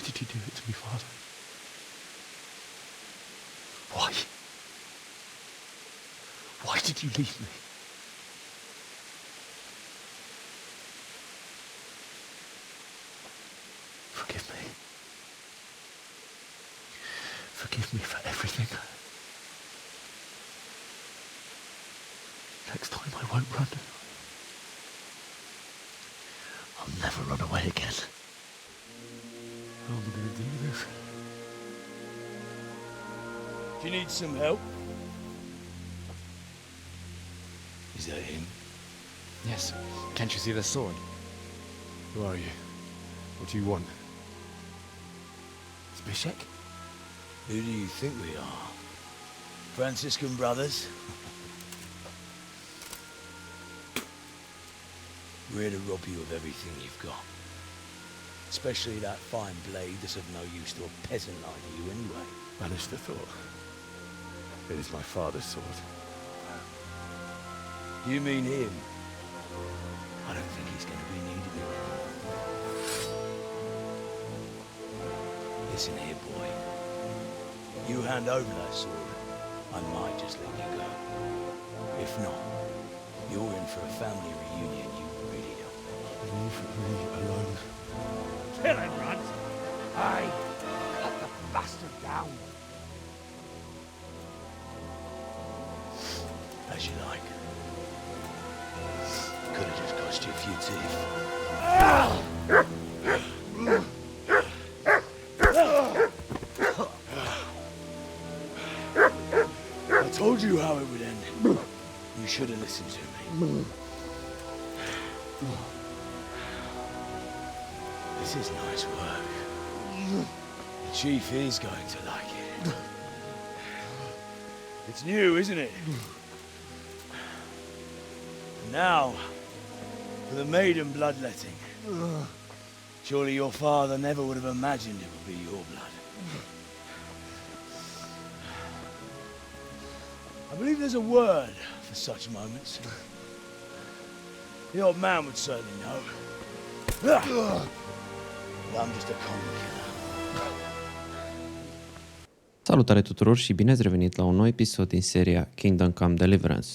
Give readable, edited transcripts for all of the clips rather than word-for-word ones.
did you do it to me, Father? Why? Why did you leave me? Forgive me. Forgive me for everything. Next time I won't run. I'll never run away again. How am I going to do this? Do you need some help? Is that him? Yes. Can't you see the sword? Who are you? What do you want? Zbyszek? Who do you think we are? Franciscan brothers? We're here to rob you of everything you've got. Especially that fine blade that's of no use to a peasant like you anyway. Banish the thought. It is my father's sword. You mean him? I don't think he's going to be needing it. Listen here, boy. You hand over that sword, I might just let you go. If not, you're in for a family reunion you really don't want. Leave me alone. Kill him, Runt! Aye, cut the bastard down. As you like. Could have just cost you a few teeth. I told you how it would end. You should have listened to me. This is nice work. The chief is going to like it. It's new, isn't it? Now, for the maiden bloodletting. Surely your father never would have imagined it would be your blood. I believe there's a word for such moments. The old man would certainly know. But I'm just a common killer. Salutare tuturor și bine ați revenit la un nou episod din seria Come Deliverance.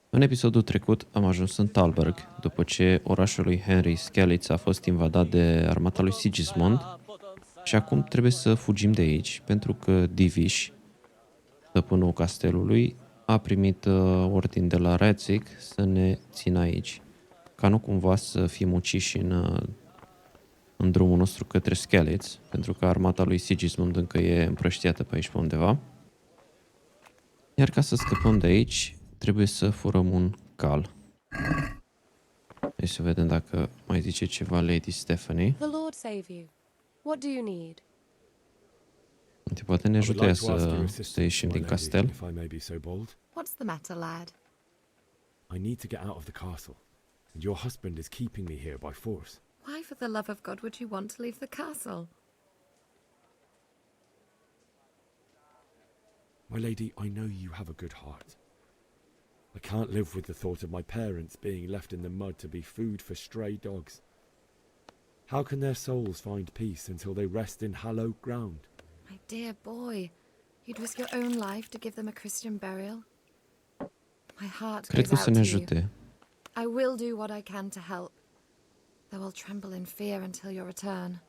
În episodul trecut am ajuns în Talberg, după ce orașul lui Henry Skalitz a fost invadat de armata lui Sigismund și acum trebuie să fugim de aici, pentru că Divish, stăpânul castelului, a primit ordin de la Radzig să ne țină aici, ca nu cumva să fim uciși în drumul nostru către Skalitz, pentru că armata lui Sigismund încă e împrăștiată pe aici pe undeva. Iar ca să scăpăm de aici, trebuie să furăm un cal. Hai să vedem dacă mai zice ceva Lady Stephanie. The Lord save you. What do you need? Poate ne ajută ea să ieșim din castel. What's the matter, lad? I need to get out of the castle, and your husband is keeping me here by force. Why, for the love of God, would you want to leave the castle? My lady, I know you have a good heart. I can't live with the thought of my parents being left in the mud to be food for stray dogs. How can their souls find peace until they rest in hallowed ground? My dear boy, you'd risk your own life to give them a Christian burial? My heart Cred goes că o să out ne to you. ajute. I will do what I can to help, though I'll tremble in fear until your return.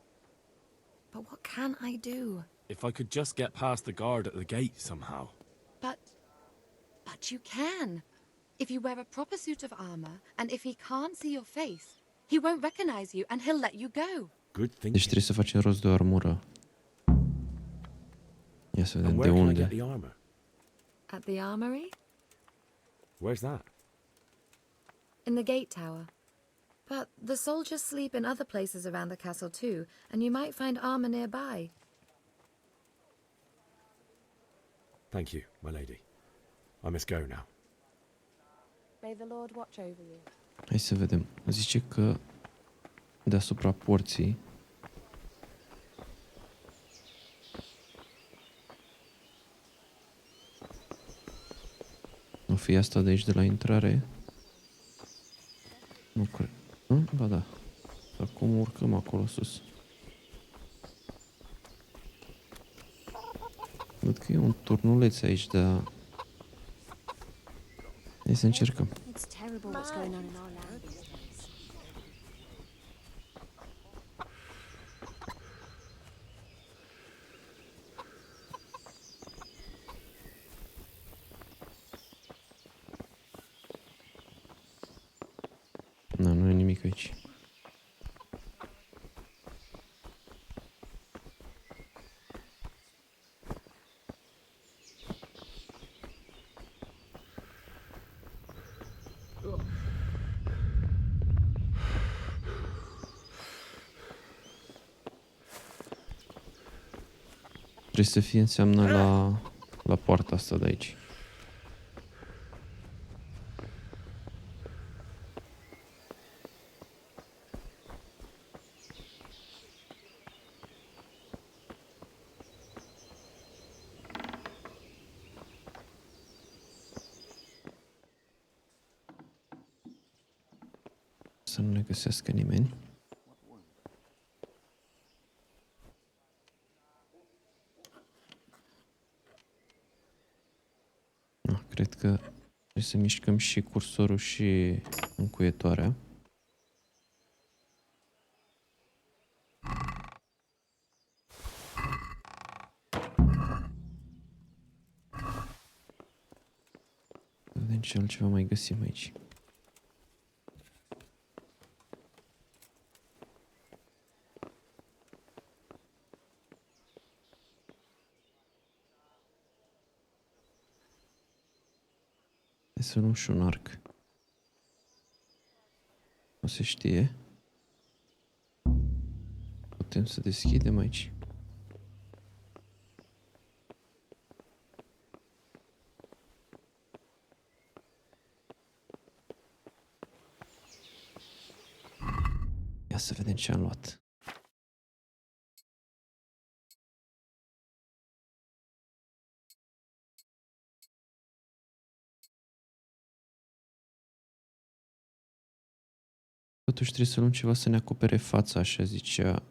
But what can I do? If I could just get past the guard at the gate somehow. But you can. If you wear a proper suit of armor, and if he can't see your face, he won't recognize you and he'll let you go. Good thinking. Deci trebuie să facem rost de o armură. Ia să vedem de unde. At the armory? Where's that? In the gate tower. But the soldiers sleep in other places around the castle too, and you might find armor nearby. Thank you, my lady. I must go now. May the Lord watch over you. Hai să vedem. Zice că deasupra porții o fi asta de aici de la intrare. Nu cred. Ba da. Acum urcăm acolo sus. Văd că e un turnuleț aici, dar... Hai să încercăm. It's terrible what's going on in our land these days. Da, nu e nimic aici. Trebuie să fie înseamnă la poarta asta de aici. Să nu ne găsească nimeni. Cred că trebuie să mișcăm și cursorul și încuietoarea. Vedem ce altceva mai găsim aici. Să luăm și un arc. Nu se știe. Putem să deschidem aici. Ia să vedem ce am luat. Totuși trebuie să luăm ceva să ne acopere fața, așa zicea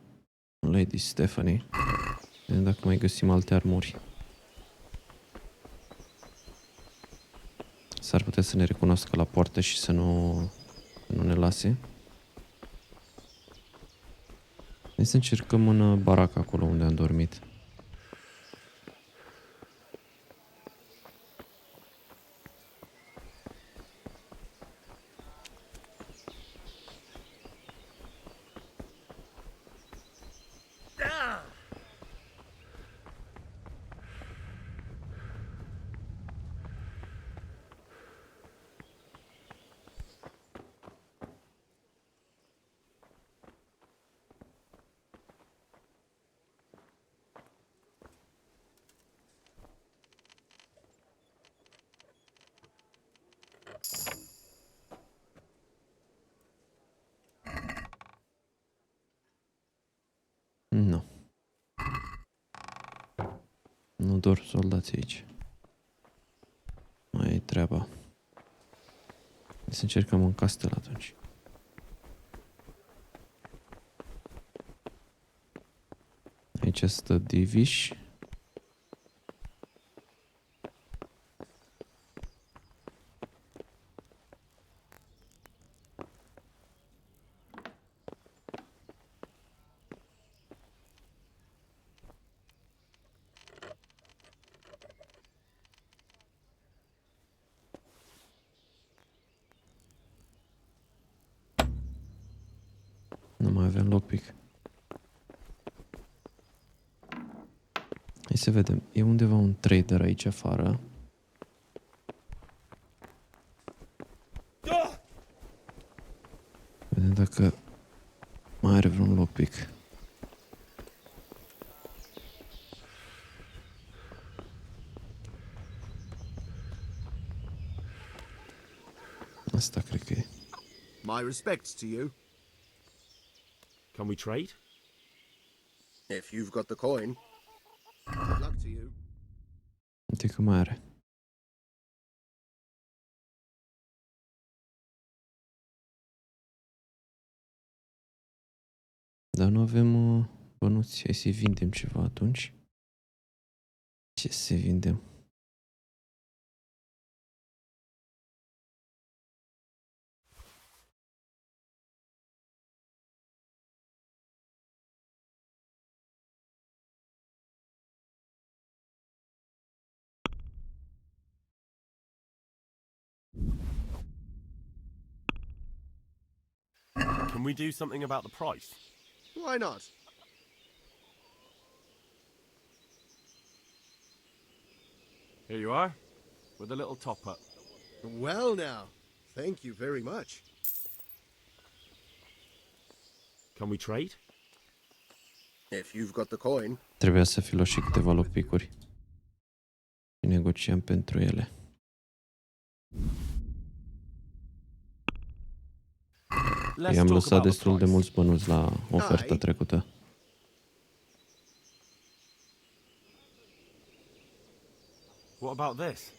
Lady Stephanie. Vedem dacă mai găsim alte armuri. S-ar putea să ne recunoască la poartă și să nu ne lase. Hai să încercăm în barac acolo unde am dormit. Nu. Nu doar soldații aici. Mai e treaba. Să încercăm un castel atunci. Aici stă diviș. Nu mai avem lockpick. Hai să vedem. E undeva un trader aici afară. Vedem dacă mai are vreun lockpick. Asta cred că e. My respects to you. Can we trade? If you've got the coin. Good luck to you. Uite că mai are. Dar nu avem bănuți. Hai să-i vindem ceva atunci. Ce să vindem? Can we do something about the price? Why not? Here you are, with a little top-up. Well now, thank you very much. Can we trade? If you've got the coin. Trebuia să fi luat și câteva lopicuri. Și negociam pentru ele. I-am lăsat destul de mulți bănuți la oferta trecută. What about this?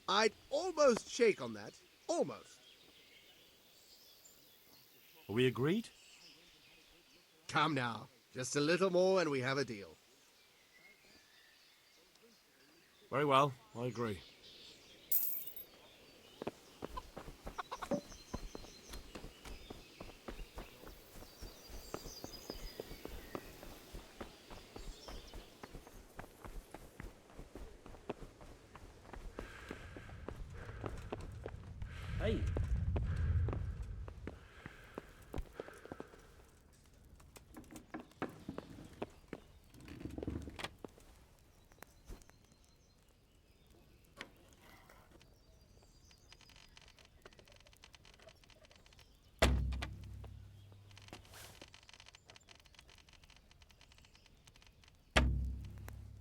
I'd almost shake on that. Almost. Are we agreed? Come now. Just a little more and we have a deal. Very well, I agree. Hey.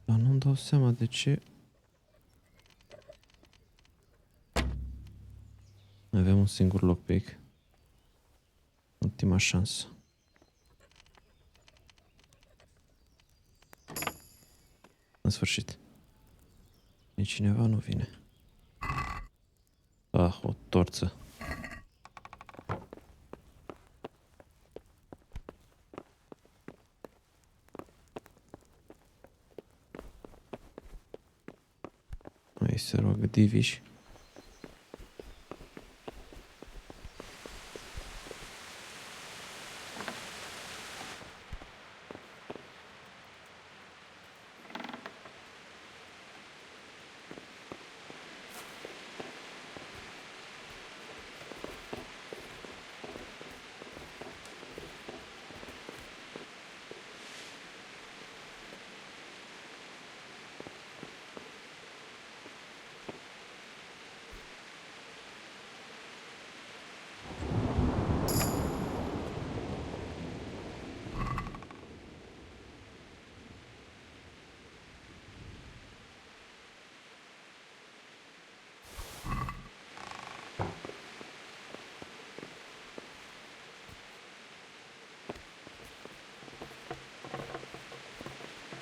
Dar nu-mi dau seama de ce. Avem un singur lockpick. Ultima șansă. În sfârșit. Nici cineva nu vine. Ah, o torță. Aici se roagă diviși.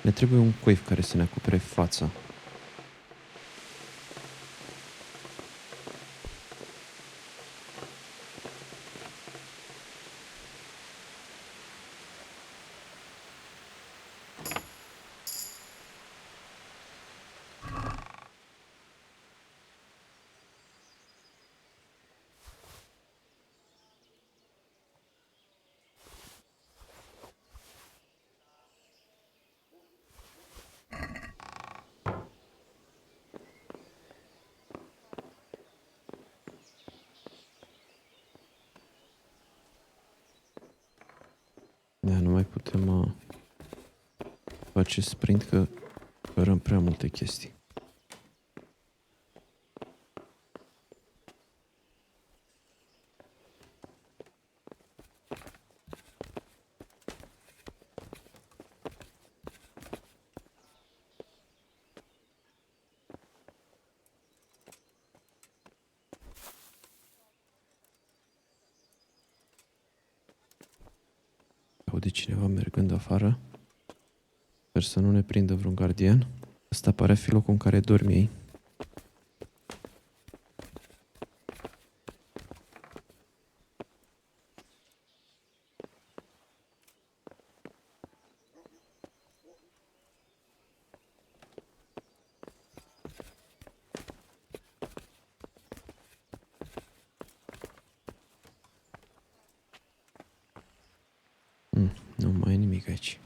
Ne trebuie un cuif care să ne acopere fața. Da, nu mai putem face sprint că cărăm prea multe chestii. Aude cineva mergând afară. Sper să nu ne prindă vreun gardian. Ăsta pare a fi locul în care dorm ei. Nu mai e nimic aici.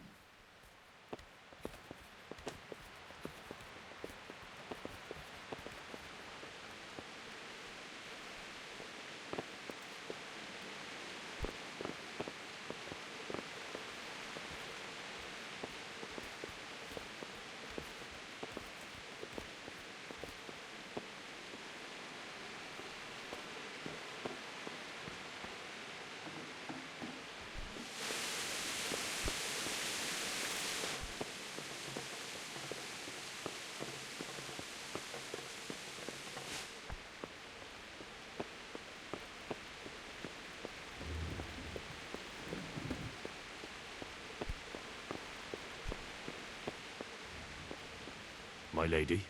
My lady.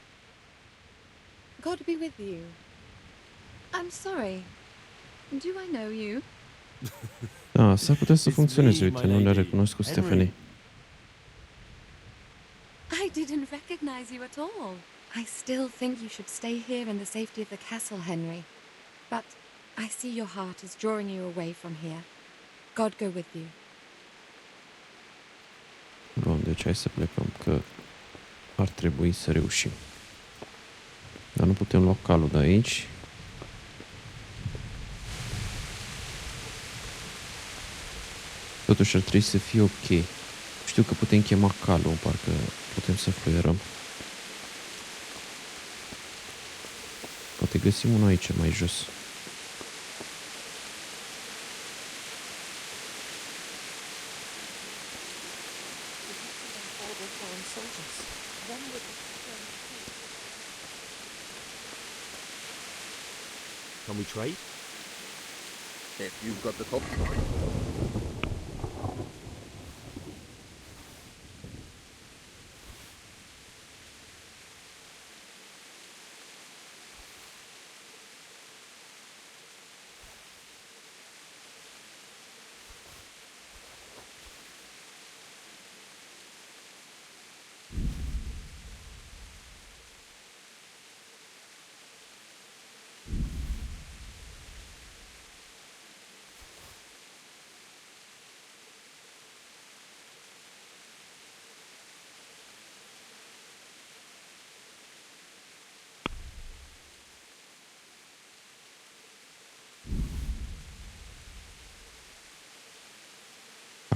God be with you. I'm sorry. Do I know you? Da, s-ar putea să It's funcționeze. me, Uite, my nu le-a lady. recunoscut Henry. Stephanie. I didn't recognize you at all. I still think you should stay here in the safety of the castle, Henry. But I see your heart is drawing you away from here. God go with you. Bun, deci hai să plecăm, că ar trebui să reușim. Dar nu putem lua calul de aici. Totuși ar trebui să fie ok. Știu că putem chema calul, parcă putem să fluierăm. Poate găsim unul aici mai jos. Can we trade? If you've got the coin.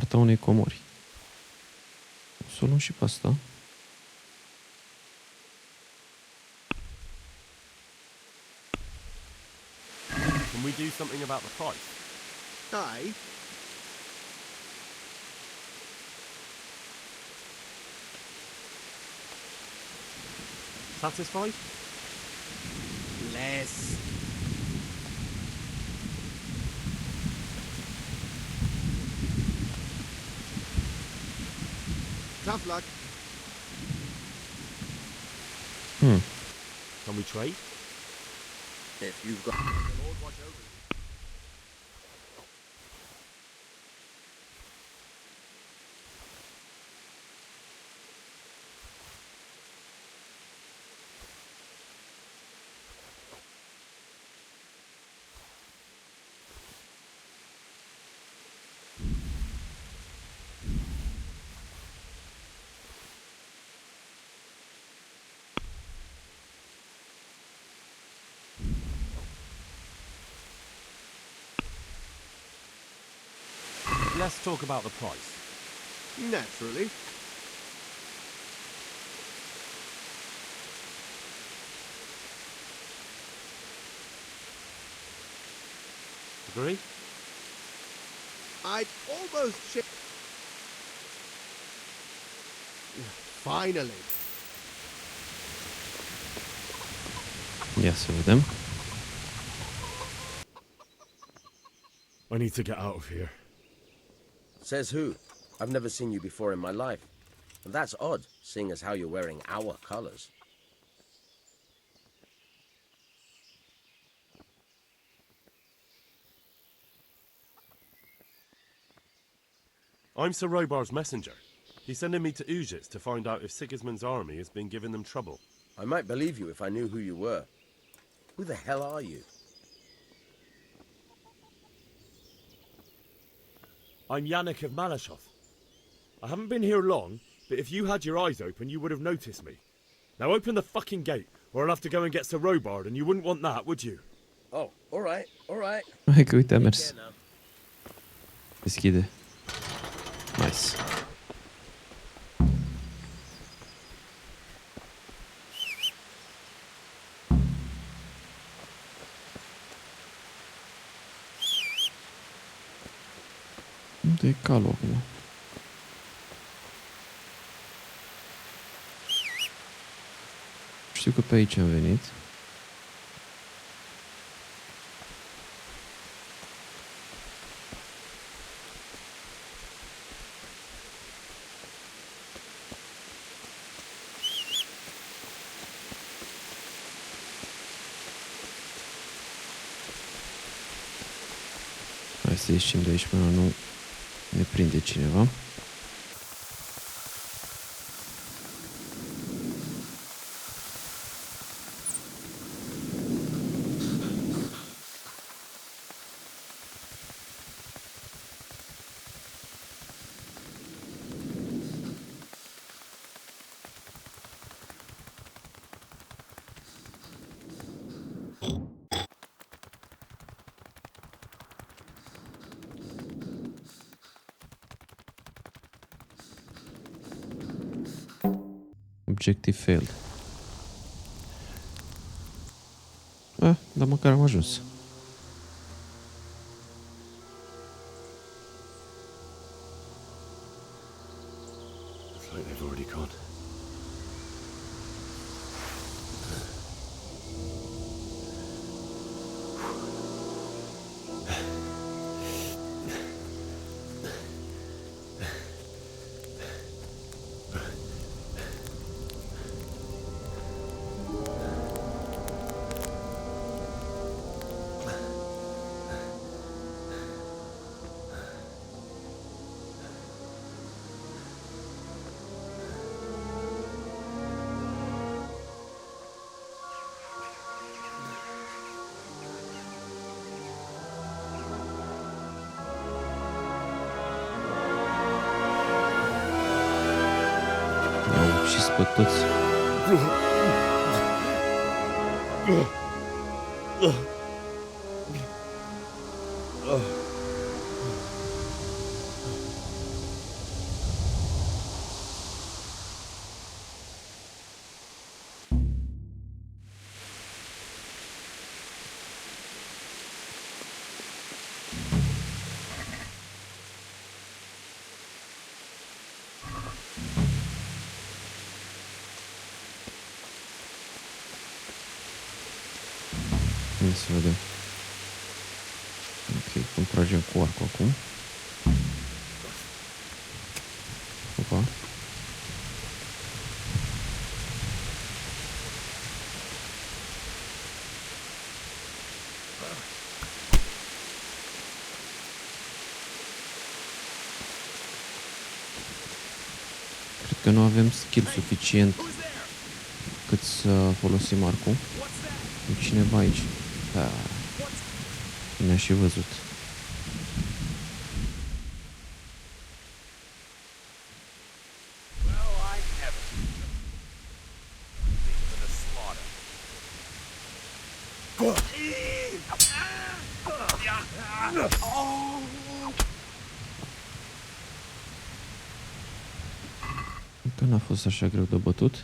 Arta unei comori. O să o luăm și pe asta. Can we do something about the price? Aye. Satisfied? Less. Tough luck. Can we trade? If you've got the Lord watch over you. Let's talk about the price. Naturally. Agree? I'd almost Finally. Ia să vedem. I need to get out of here. Says who? I've never seen you before in my life. And that's odd, seeing as how you're wearing our colors. I'm Sir Robar's messenger. He's sending me to Ujits to find out if Sigismund's army has been giving them trouble. I might believe you if I knew who you were. Who the hell are you? I'm Yannick of Malashov. I haven't been here long, but if you had your eyes open, you would have noticed me. Now open the fucking gate, or I'll have to go and get Sir Robard, and you wouldn't want that, would you? Oh, all right, all right. Hai că uite, a mers. Here now. Deschide. Nice. Unde e calul acum? Știu că pe aici am venit. Hai să ieșim de aici până nu ne prinde cineva. Objective failed. Dar măcar am ajuns. Looks like they've already gone. Au ucis pe toți. Ia să vedem. Ok, cum tragem cu arcul acum. Opa. Cred că nu avem skill suficient cât să folosim arcul. E cineva aici. Da. Ne-a și văzut. Încă n-a fost așa greu de bătut.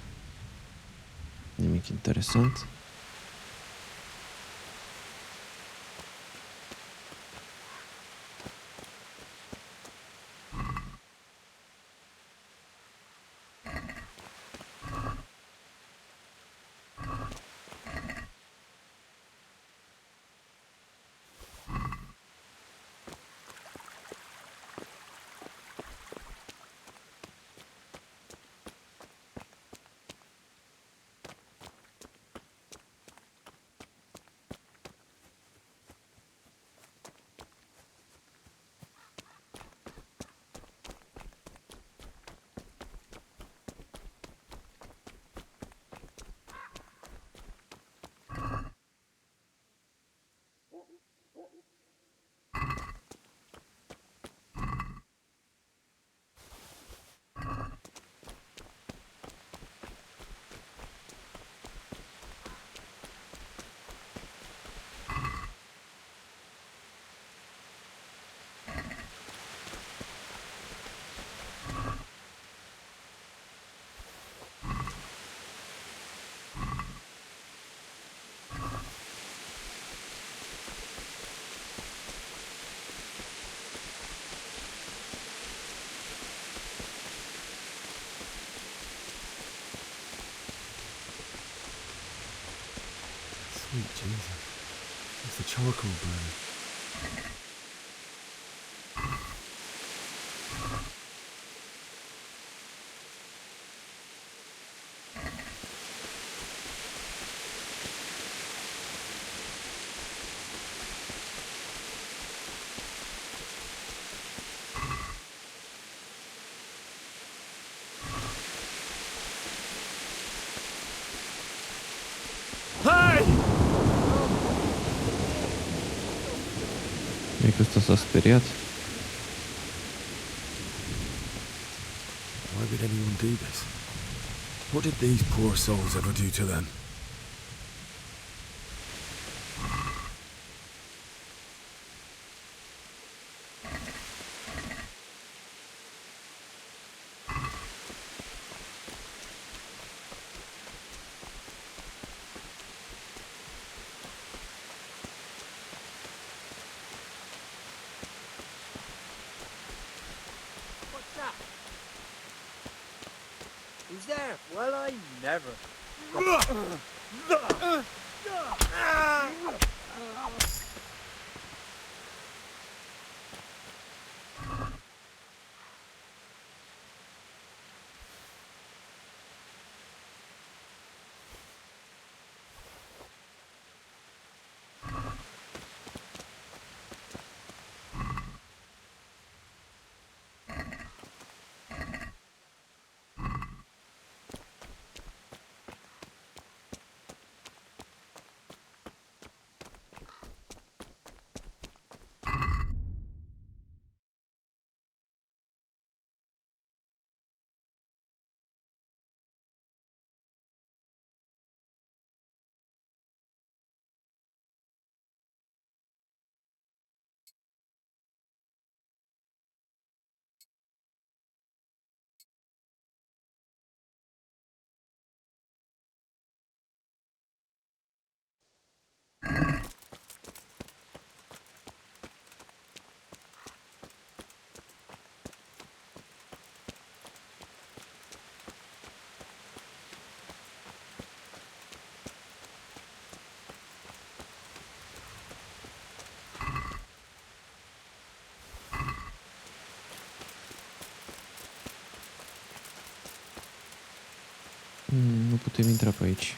Nimic interesant. Sweet Jesus. It's the charcoal burner. E că ăsta s-a speriat. Why would anyone do this? What did these poor souls ever do to them? What's that? Who's there? Well, I never. Nu putem intra pe aici.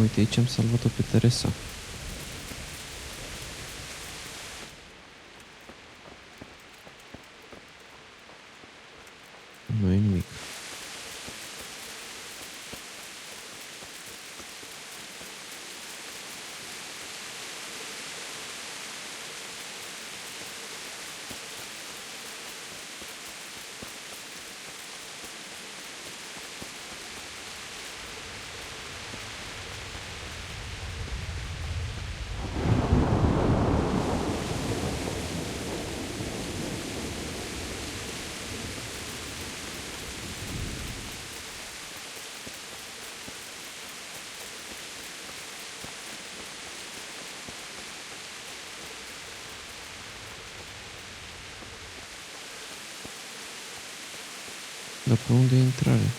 Uite, aici am salvat-o pe Teresa. Nu e nimic. Dar pe unde e intrarea?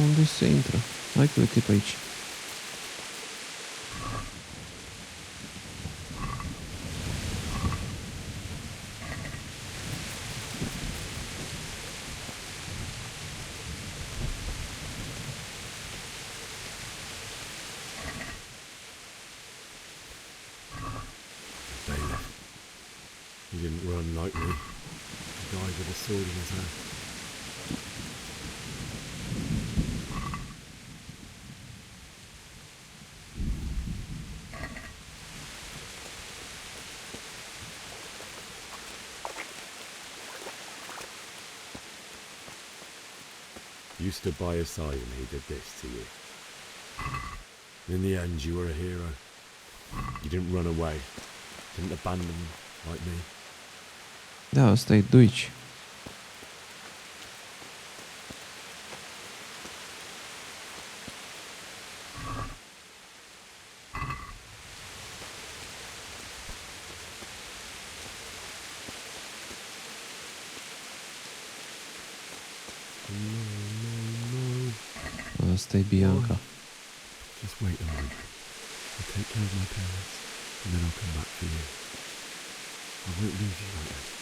unde se intră. Hai că uite pe aici. Bailiff. He didn't run like me. He died with a sword in his hand. You stood by his side when he did this to you. In the end, you were a hero. You didn't run away. Didn't abandon like me. Da, ăsta e Duici. Asta e Bianca. Just wait a moment. I'll take care of my parents, and then I'll come back for you. I won't leave you like that.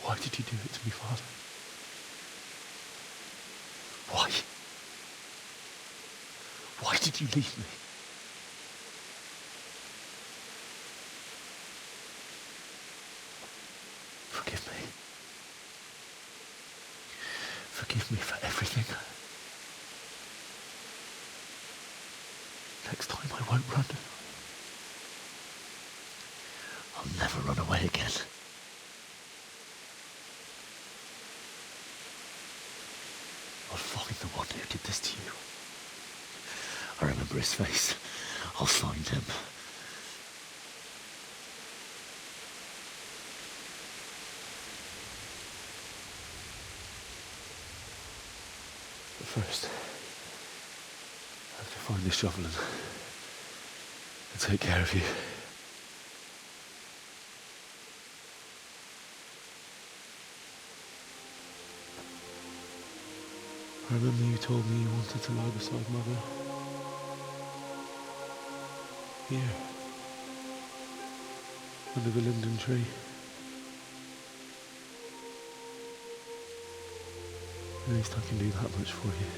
Why did you do it to me, Father? Why? Why did you leave me? Forgive me. Forgive me for everything. Next time I won't run. I'll never run away again. I'll find the one who did this to you. I remember his face. I'll find him. But first, I have to find this shovel and take care of you. I remember you told me you wanted to lie beside Mother. Here. Under the linden tree. At least I can do that much for you.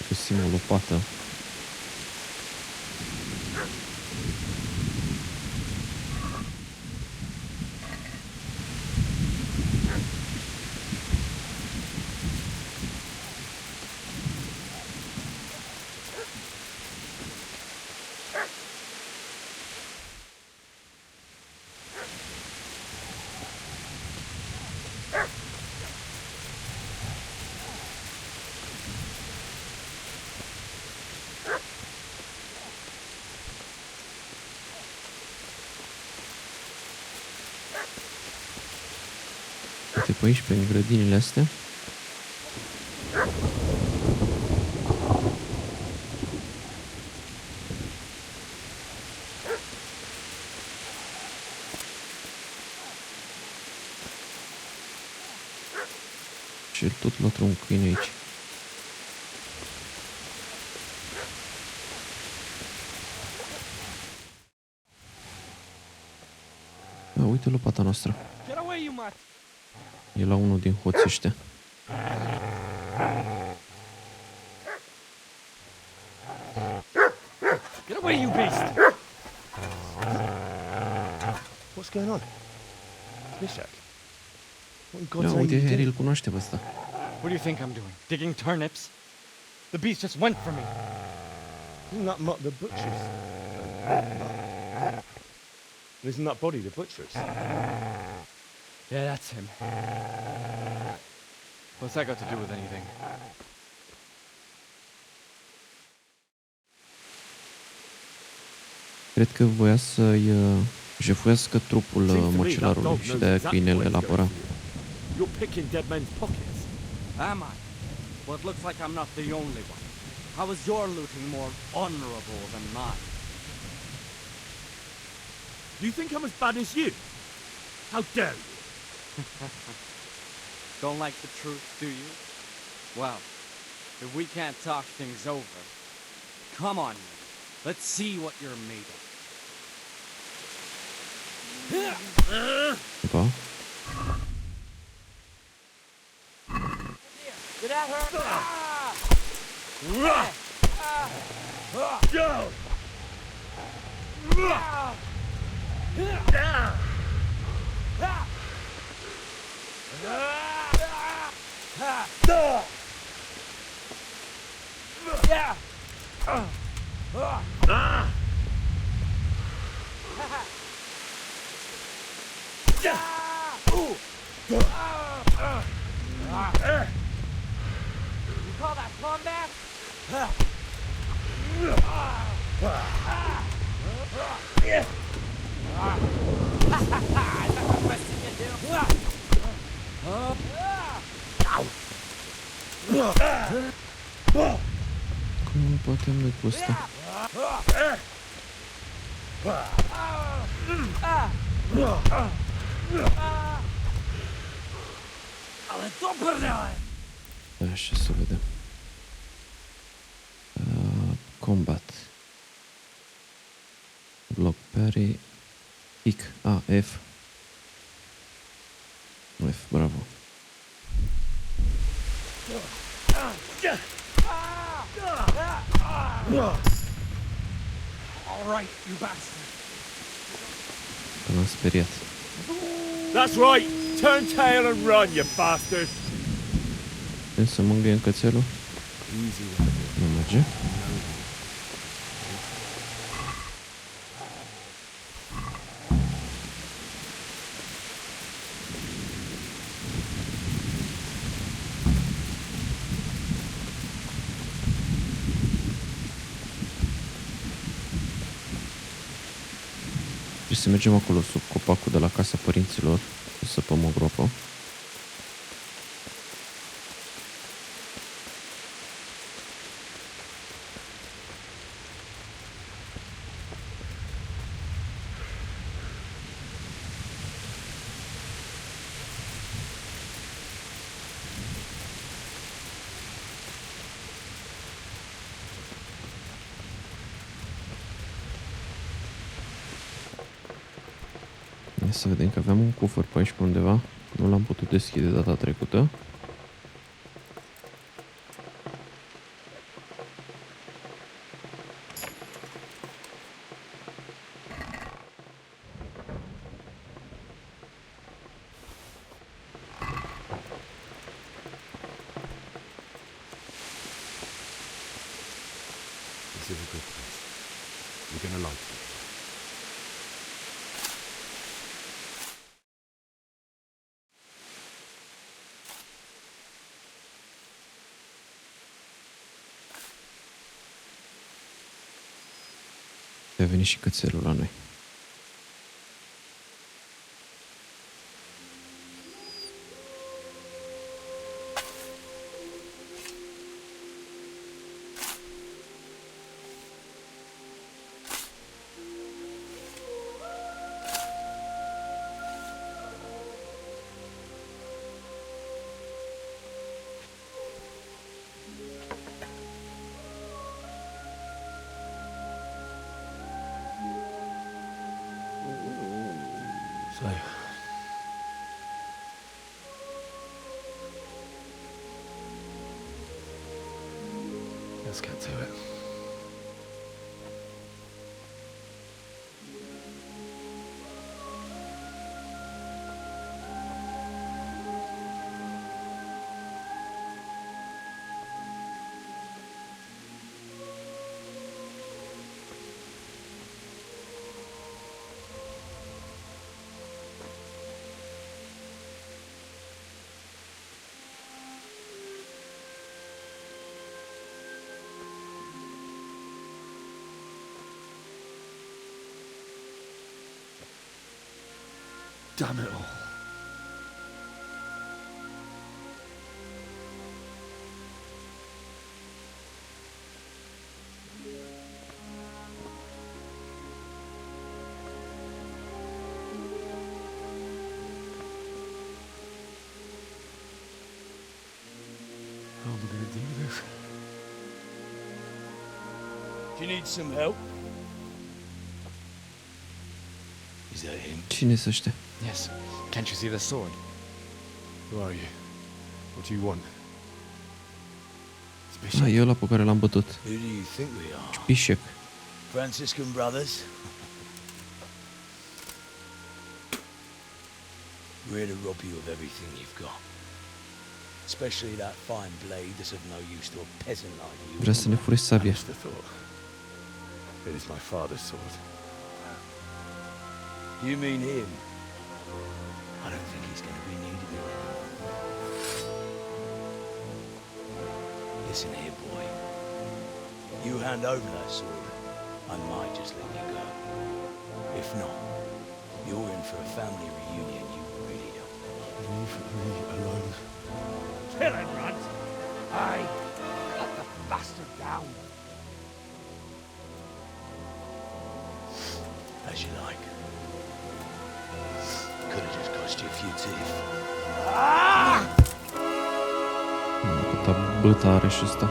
Găsim o lopată. Uite pe aici, prin grădinile astea. Și tot lătră un câine aici. uite lopata noastră. Get away, you mutt! E la unul din hoții ăștia. Get away, you beast! What's going on? Mishak? What in God's Ia, name are uite, you Harry doing? îl cunoaște pe ăsta. What do you think I'm doing? Digging turnips? The beast just went for me. Isn't that not the butcher's? Isn't that body the butcher's? Yeah, that's him. What's that got to do with anything? Cred că voia să-i jefuiască trupul măcelarului și de-aia câinele elabora. You're picking dead men's pockets. Am I? Well, it looks like I'm not the only one. How is your looting more honorable than mine? You think I'm as bad as you? How dare you? Don't like the truth, do you? Well, if we can't talk things over, come on, man. Let's see what you're made of. Da? Did that hurt? You call that combat? Is that the best you can do? Cum îl batem noi pe ăsta? Ale to prdele! Așa, să vedem. Combat. Block parry. Kick. F. F, bravo. All right, you bastard. L-am speriat. That's right. Turn tail and run, you bastard. Când să mângâie în cățelul? Nu merge. Trebuie să mergem acolo sub copacul de la casa părinților, să săpăm o gropă. Să vedem că aveam un cufăr pe aici pe undeva. Nu l-am putut deschide data trecută. This is a good place. You're gonna like it. A venit și cățelul la noi. So, let's get to it. Damn it all. How am I going to do this? Do you need some help? Is that him? Cine sunt ăștia? Yes. Can't you see the sword? Who are you? What do you want? Ah, e ăla pe care l-am bătut. Who do you think we are? Pișec. Franciscan brothers? We're here to rob you of everything you've got. Especially that fine blade that's of no use to a peasant like you. Vrea să ne fure sabia. That's the thought. It is my father's sword. You mean him? I don't think he's going to be needed anymore. Listen here, boy. You hand over that sword, I might just let you go. If not, you're in for a family reunion you really don't. Leave me alone. Kill him, Runt! Aye, cut the bastard down. As you like. Could have just cost you a few teeth. Câta bătă are și ăsta.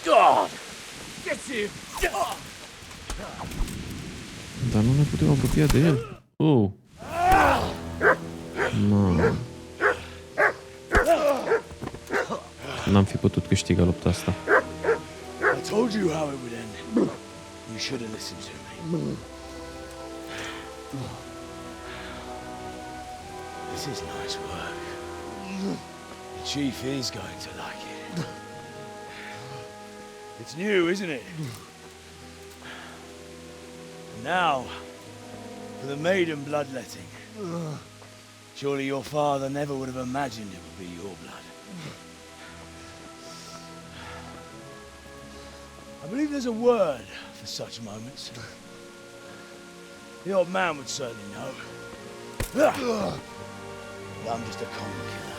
God! Get you! Dar nu ne putem apropia de el. Oh. Man. N-am fi putut câștiga lupta asta. I told you how it would end. You should have listened to me. This is nice work. The chief is going to like it. It's new, isn't it? Now, for the maiden bloodletting. Surely your father never would have imagined it would be your blood. I believe there's a word for such moments. The old man would certainly know. But I'm just a common killer.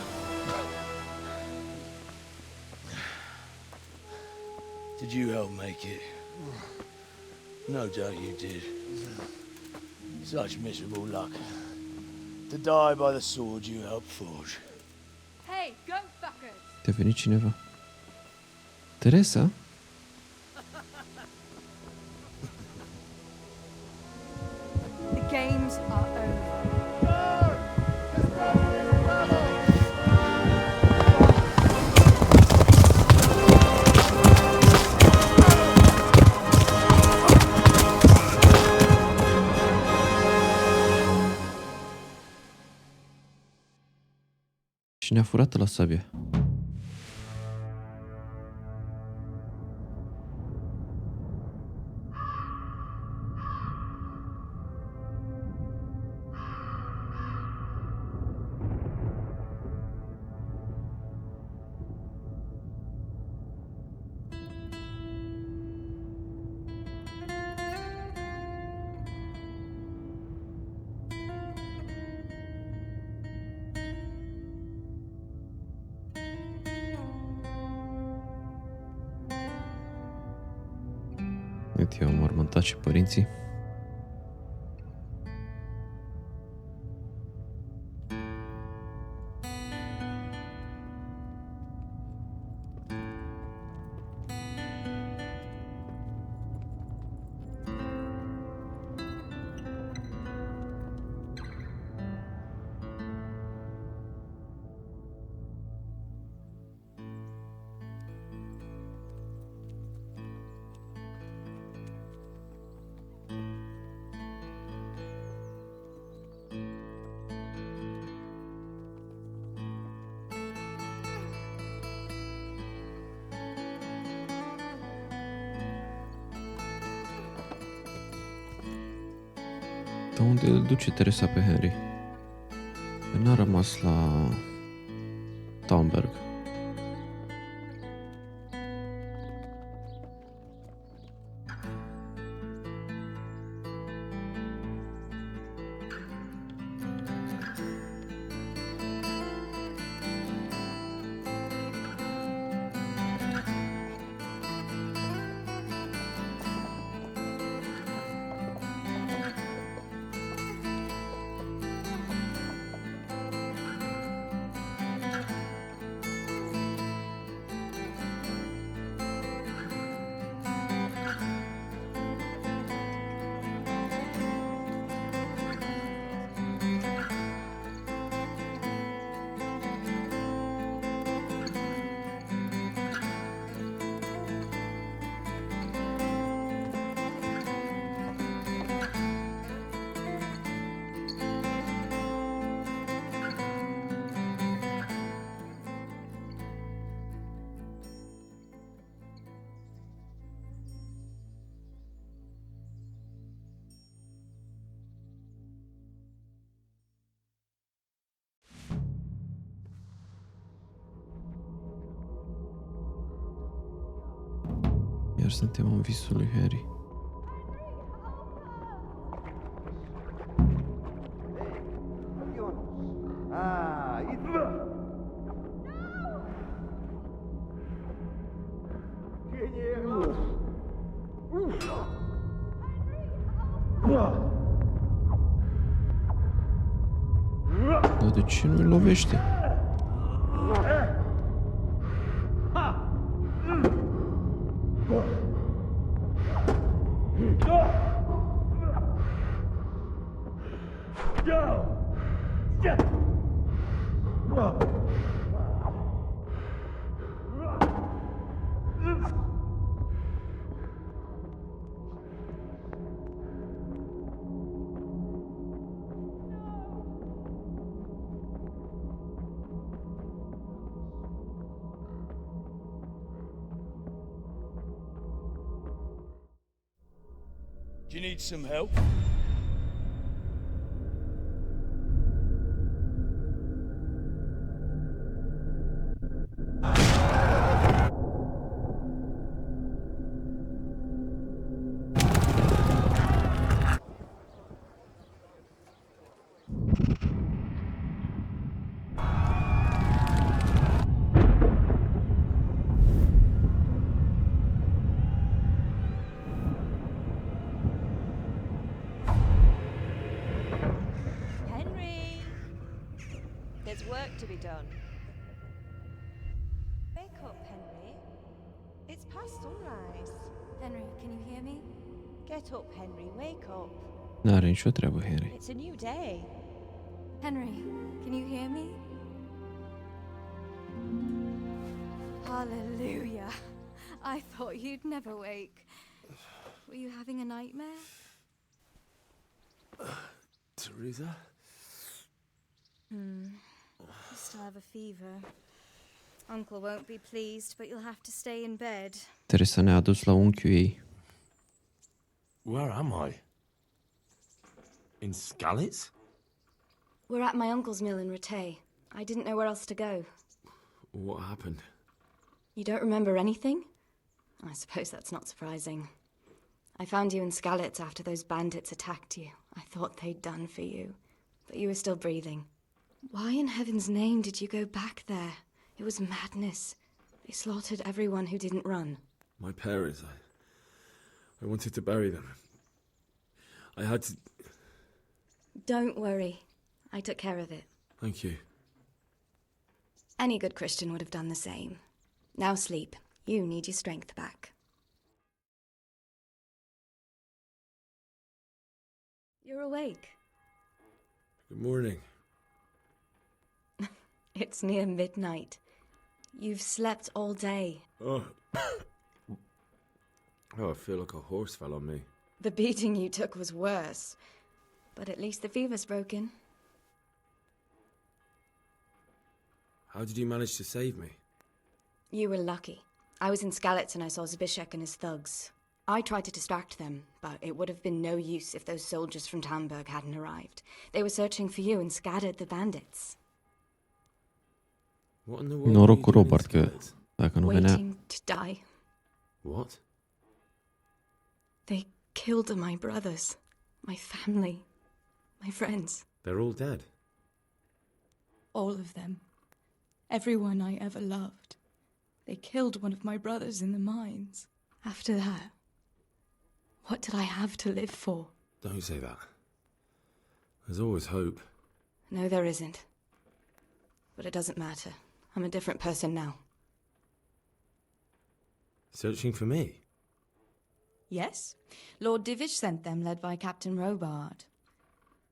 Did you help make it? No doubt you did. Such miserable luck. To die by the sword you helped forge. Hey, go fuckers! Te-a venit cineva. Teresa? The games are over. Și ne-a furat la sabia. Uite, eu am mormântat și părinții. Dar unde îl duce Teresa pe Henry? Că n-a rămas la Talmberg. Iar suntem în visul lui Harry. Dar de ce nu-l lovește? Do you need some help? There's work to be done. Wake up, Henry. It's past sunrise. Henry, can you hear me? Get up, Henry. Wake up. N-are nicio treabă, Henry. It's a new day. Henry, can you hear me? Hallelujah. I thought you'd never wake. Were you having a nightmare? Teresa? You still have a fever. Uncle won't be pleased, but you'll have to stay in bed. Teresa ne-a dus la unchiul ei. Where am I? In Skalitz? We're at my uncle's mill in Rattay. I didn't know where else to go. What happened? You don't remember anything? I suppose that's not surprising. I found you in Skalitz after those bandits attacked you. I thought they'd done for you, but you were still breathing. Why in heaven's name did you go back there? It was madness. They slaughtered everyone who didn't run. My parents, I wanted to bury them. I had to... Don't worry. I took care of it. Thank you. Any good Christian would have done the same. Now sleep. You need your strength back. You're awake. Good morning. It's near midnight. You've slept all day. Oh. I feel like a horse fell on me. The beating you took was worse. But at least the fever's broken. How did you manage to save me? You were lucky. I was in Skalitz and I saw Zbyszek and his thugs. I tried to distract them, but it would have been no use if those soldiers from Tamburg hadn't arrived. They were searching for you and scattered the bandits. What in the world Noroc are cu you doing in Robert că Skalitz? dacă nu venea... Waiting to die. What? They killed my brothers, my family, my friends. They're all dead. All of them. Everyone I ever loved. They killed one of my brothers in the mines. After that, what did I have to live for? Don't say that. There's always hope. No, there isn't. But it doesn't matter. I'm a different person now. Searching for me? Yes. Lord Divish sent them, led by Captain Robard.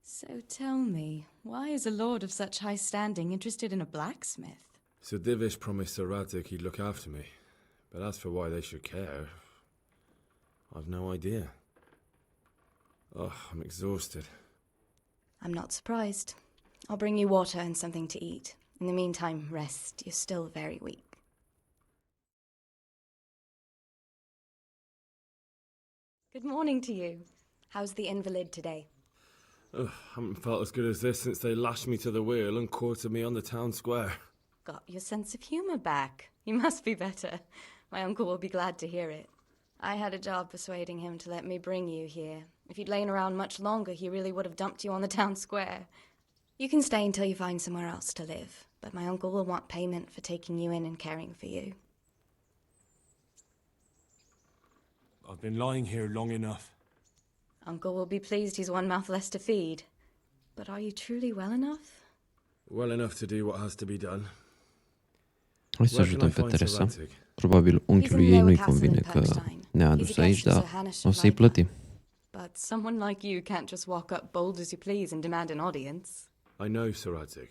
So tell me, why is a lord of such high standing interested in a blacksmith? Sir Divish promised Sir Radzig he'd look after me. But as for why they should care, I've no idea. Oh, I'm exhausted. I'm not surprised. I'll bring you water and something to eat. In the meantime, rest. You're still very weak. Good morning to you. How's the invalid today? Ugh, haven't felt as good as this since they lashed me to the wheel and quartered me on the town square. Got your sense of humor back. You must be better. My uncle will be glad to hear it. I had a job persuading him to let me bring you here. If you'd lain around much longer, he really would have dumped you on the town square. You can stay until you find somewhere else to live, but my uncle will want payment for taking you in and caring for you. I've been lying here long enough. Uncle will be pleased he's one mouth less to feed. But are you truly well enough? Well enough to do what has to be done. Hai să ajutăm pe Teresa. Probabil unchiului ei nu-i convine că ne-a adus aici, dar o să-i plătim. But someone like you can't just walk up bold as you please and demand an audience. I know Sir Radzig,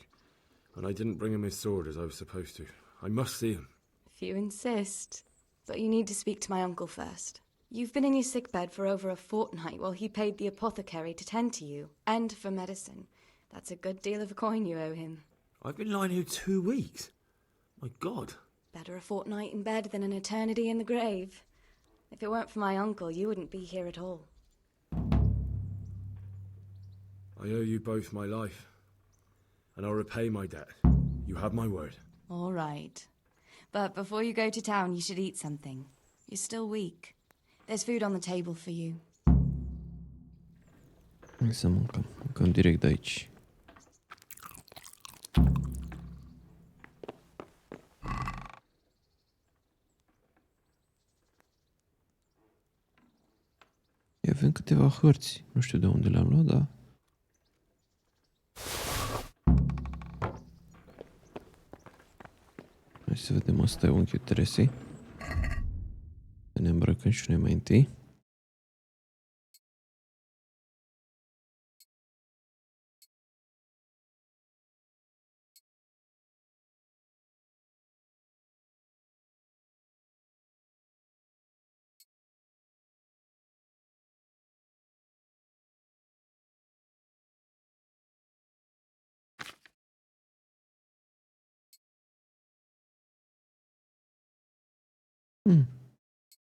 and I didn't bring him his sword as I was supposed to. I must see him. If you insist. But you need to speak to my uncle first. You've been in your sickbed for over a fortnight while he paid the apothecary to tend to you, and for medicine. That's a good deal of a coin you owe him. I've been lying here 2 weeks. My God. Better a fortnight in bed than an eternity in the grave. If it weren't for my uncle, you wouldn't be here at all. I owe you both my life, and I'll repay my debt. You have my word. All right. But before you go to town, you should eat something. You're still weak. There's food on the table for you. Hai să mâncăm. Mâncăm direct de aici. Avem câteva hărți. Nu știu de unde le-am luat, dar... Hai să vedem, asta e unchiul Teresei. Să ne îmbrăcăm și noi mai întâi.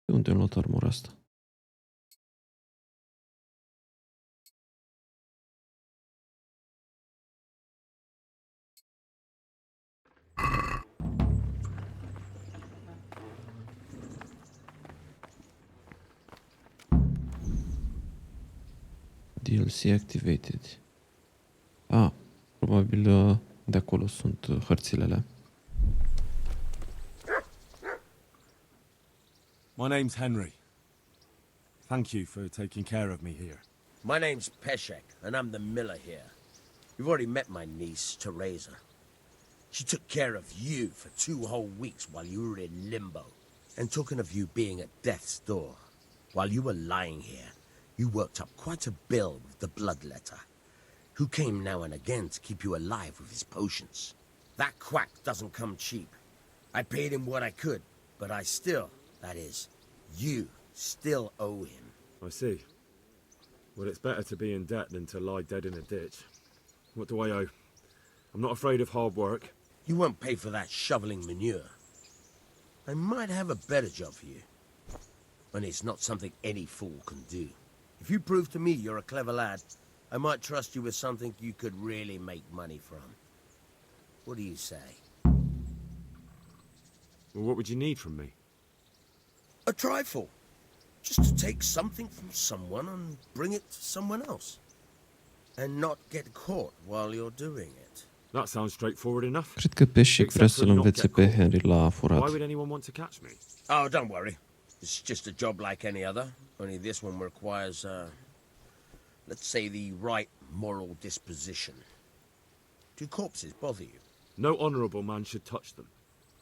De unde am luat armura asta? DLC activated. Probabil de acolo sunt hărțile alea. My name's Henry. Thank you for taking care of me here. My name's Peshek, and I'm the miller here. You've already met my niece, Teresa. She took care of you for 2 whole weeks while you were in limbo. And talking of you being at death's door, while you were lying here, you worked up quite a bill with the bloodletter, who came now and again to keep you alive with his potions. That quack doesn't come cheap. I paid him what I could, but I still, that is, you still owe him. I see. Well, it's better to be in debt than to lie dead in a ditch. What do I owe? I'm not afraid of hard work. You won't pay for that shoveling manure. I might have a better job for you. and it's not something any fool can do. If you prove to me you're a clever lad, I might trust you with something you could really make money from. What do you say? Well, what would you need from me? A trifle. Just to take something from someone and bring it to someone else. And not get caught while you're doing it. That sounds straightforward enough. Cred că Pesek vrea să-l învețe pe Henry la Why furat. would anyone want to catch me? Oh, don't worry. It's just a job like any other. Only this one requires, let's say, the right moral disposition. Do corpses bother you? No honourable man should touch them.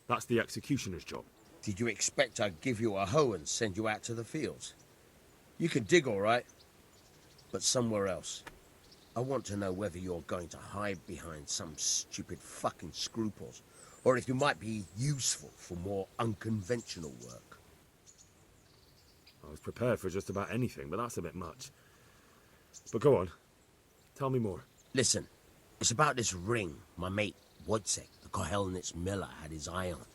That's the executioner's job. Did you expect I'd give you a hoe and send you out to the fields? You can dig all right, but somewhere else. I want to know whether you're going to hide behind some stupid fucking scruples, or if you might be useful for more unconventional work. I was prepared for just about anything, but that's a bit much. But go on. Tell me more. Listen, it's about this ring my mate Wojciech, the Kohelnitz miller, had his eye on.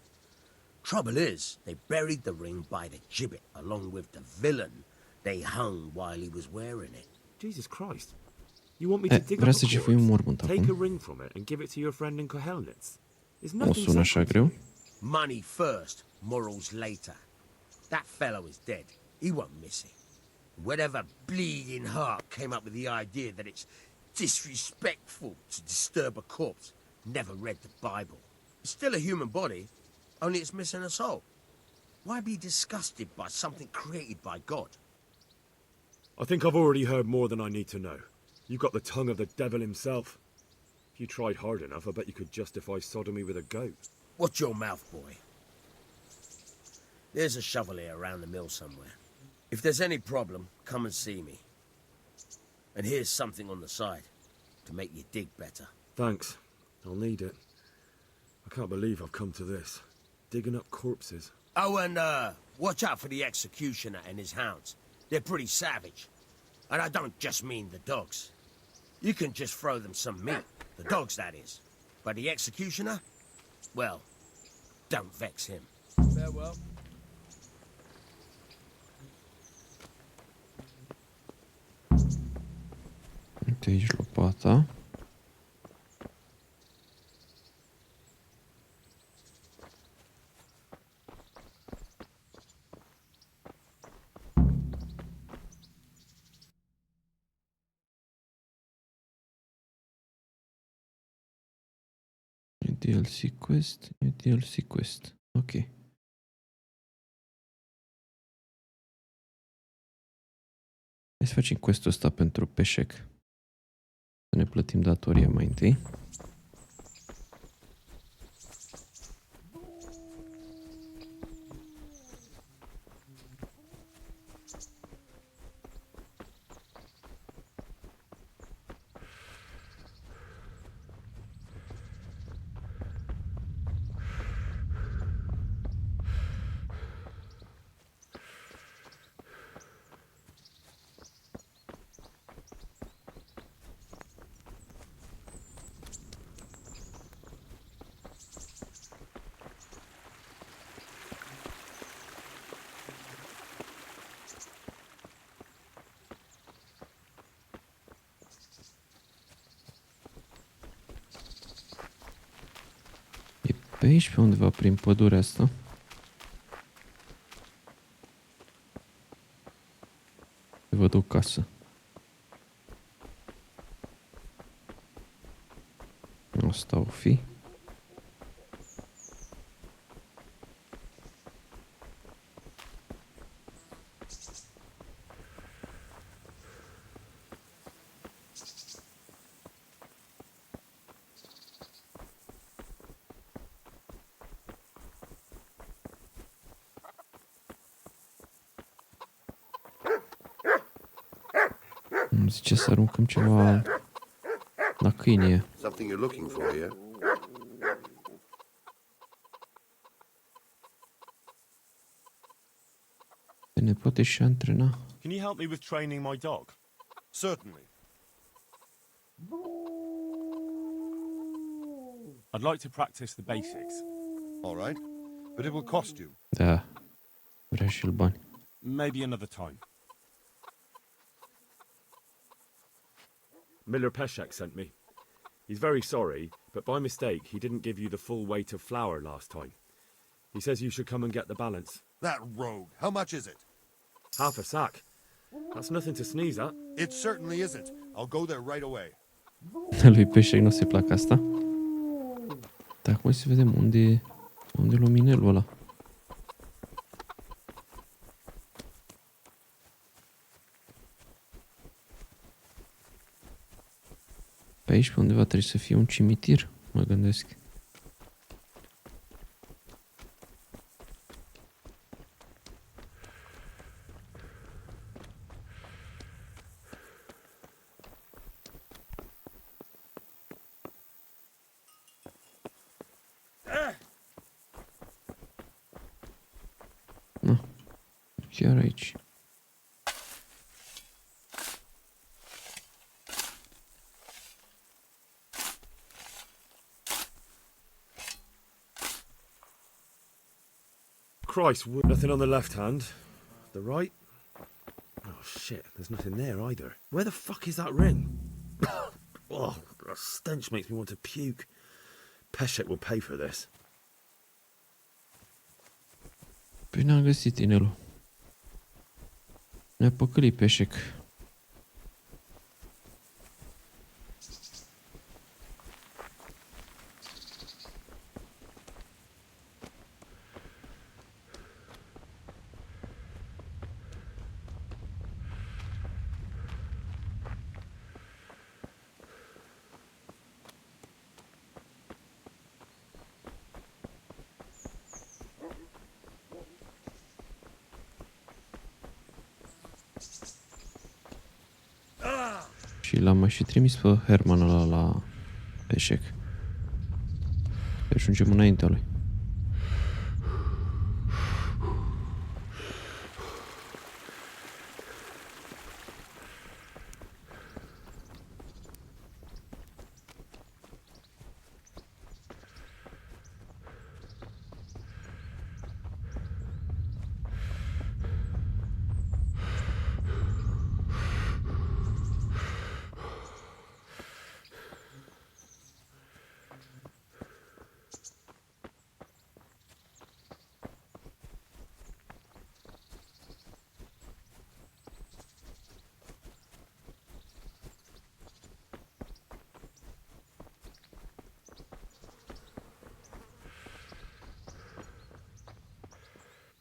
Trouble is, they buried the ring by the gibbet, along with the villain they hung while he was wearing it. Jesus Christ. You want me to dig up a corpse, take a ring from it, and give it to your friend in Kohelnitz? There's nothing sacred to me. Money first, morals later. That fellow is dead. He won't miss it. Whatever bleeding heart came up with the idea that it's disrespectful to disturb a corpse never read the Bible. It's still a human body, only it's missing a soul. Why be disgusted by something created by God? I think I've already heard more than I need to know. You've got the tongue of the devil himself. If you tried hard enough, I bet you could justify sodomy with a goat. Watch your mouth, boy. There's a shovel here around the mill somewhere. If there's any problem, come and see me. And here's something on the side to make you dig better. Thanks. I'll need it. I can't believe I've come to this. Digging up corpses. Oh, and watch out for the executioner and his hounds. They're pretty savage. And I don't just mean the dogs. You can just throw them some meat. The dogs, that is. But the executioner? Well, don't vex him. Farewell. Uite aici lopata. DLC quest, DLC quest. Ok. Hai să facem quest-ul ăsta pentru Pesek. Să ne plătim datoria mai întâi. Pe aici, pe undeva, prin pădurea asta. Văd o casă. Asta o fi. Îmi zice să aruncăm ceva la câine. Something you're looking for here? Ne poate și antrena. Can you help me with training my dog? Certainly. I'd like to practice the basics. All right, but it will cost you. Da. Vrea și el bani. Maybe another time. Miller Peshek sent me. He's very sorry, but by mistake he didn't give you the full weight of flour last time. He says you should come and get the balance. That rogue. How much is it? Half a sack. That's nothing to sneeze at. It certainly isn't. I'll go there right away. Lui Peșec nu se plac asta. Dar acum să vedem unde e luminelul ăla. Pe aici pe undeva trebuie să fie un cimitir, mă gândesc. Chiar aici. Christ, nothing on the left hand. The right? Oh shit, there's nothing there either. Where the fuck is that ring? Oh, the stench makes me want to puke. Peshek will pay for this. Păi n-am găsit inelul. Ne-a păcălit Peșec. Și l-am mai și trimis pe Herman ăla la Peșec. Ajungem înaintea lui.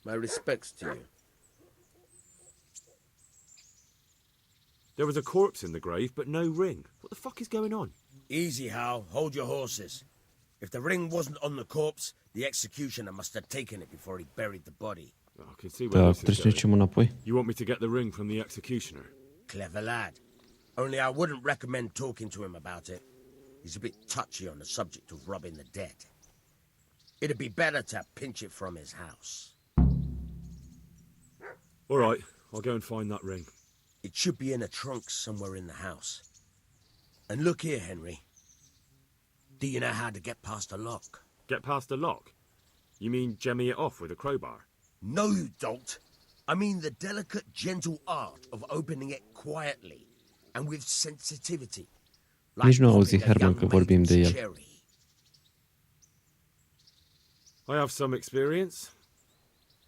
My respects to you. There was a corpse in the grave, but no ring. What the fuck is going on? Easy, Hal. Hold your horses. If the ring wasn't on the corpse, the executioner must have taken it before he buried the body. I can see where this is going. Înapoi. You want me to get the ring from the executioner? Clever lad. Only I wouldn't recommend talking to him about it. He's a bit touchy on the subject of robbing the dead. It'd be better to pinch it from his house. All right, I'll go and find that ring. It should be in a trunk somewhere in the house. And look here, Henry. Do you know how to get past a lock? Get past a lock? You mean jemmy it off with a crowbar? No, you don't. I mean the delicate, gentle art of opening it quietly and with sensitivity. Nici nu auzi, Herman, că vorbim de el. I have some experience.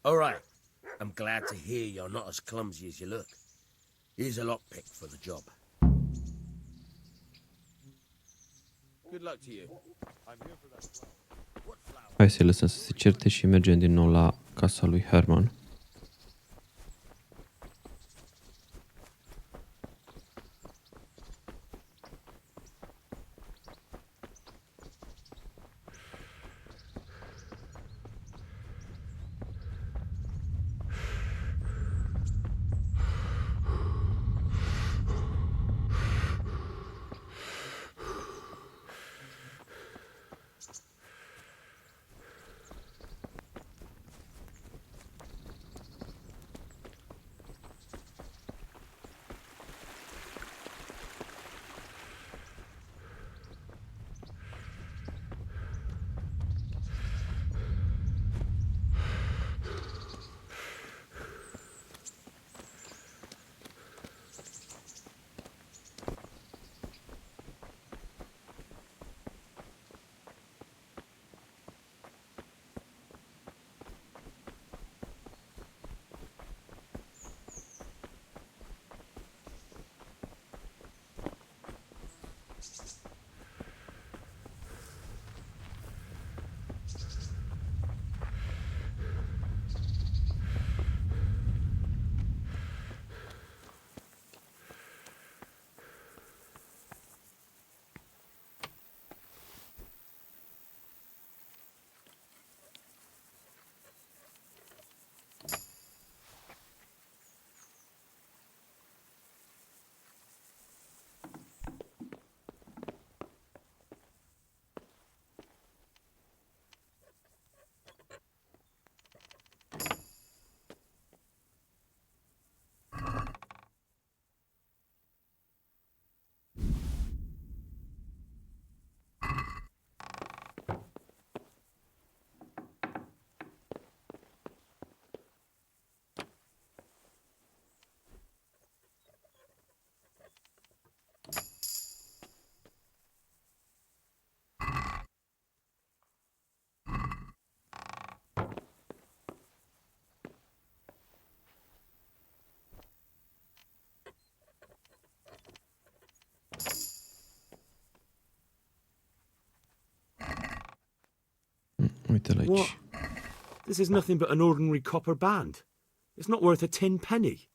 All right. I'm glad to hear you're not as clumsy as you look. Here's a lockpick for the job. Good luck to you. I'm here for that flower. Hai să-i lăsăm să se certe și mergem din nou la casa lui Herman. Uite-l aici. What? This is nothing but an ordinary copper band. It's not worth a tin penny.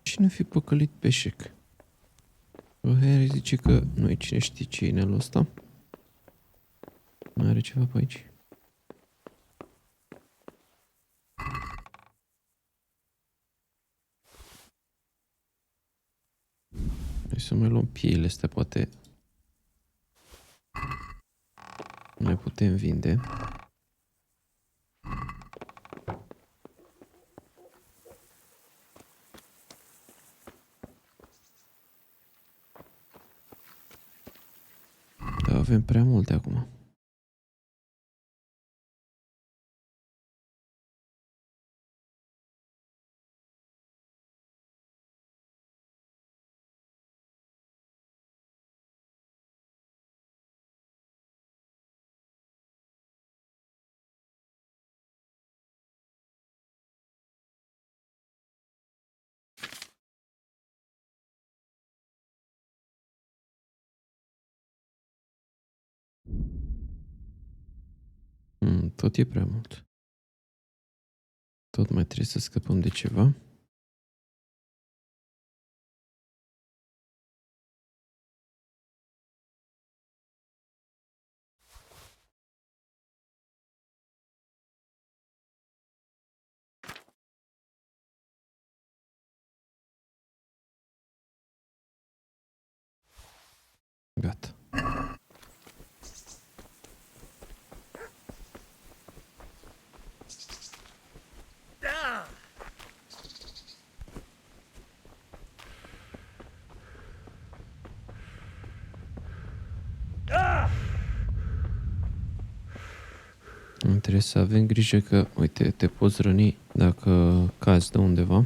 Cine fi păcălit pe eșec? Henry zice că nu-i cine știe ce e inelul ăsta. Mai are ceva pe aici? Hai să mai luăm pieile astea, poate mai putem vinde. Da, avem prea multe acum. Tot e prea mult. Tot mai trebuie să scăpăm de ceva. Gata. Trebuie să avem grijă că, uite, te poți răni dacă cazi de undeva.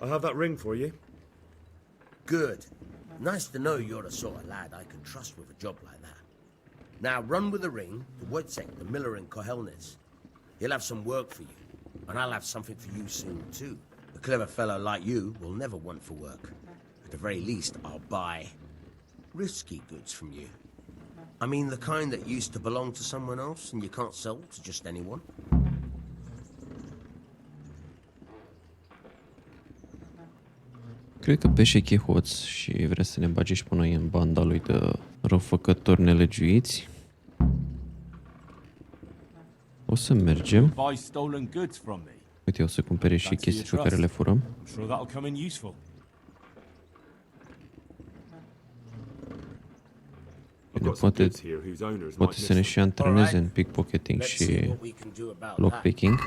I have that ring for you. Good. Nice to know you're the sort of lad I can trust with a job like that. Now run with the ring to Wojciech, the miller in Kohelnitz. He'll have some work for you, and I'll have something for you soon too. A clever fellow like you will never want for work. At the very least, I'll buy risky goods from you. I mean the kind that used to belong to someone else and you can't sell to just anyone. Cred că Peșec e hoț și vrea să ne bage și pe noi în banda lui de răufăcători nelegiuiți. O să mergem. Uite, o să cumpere și chestii pe care le furăm. Bine, poate să ne și antreneze în pickpocketing și lockpicking.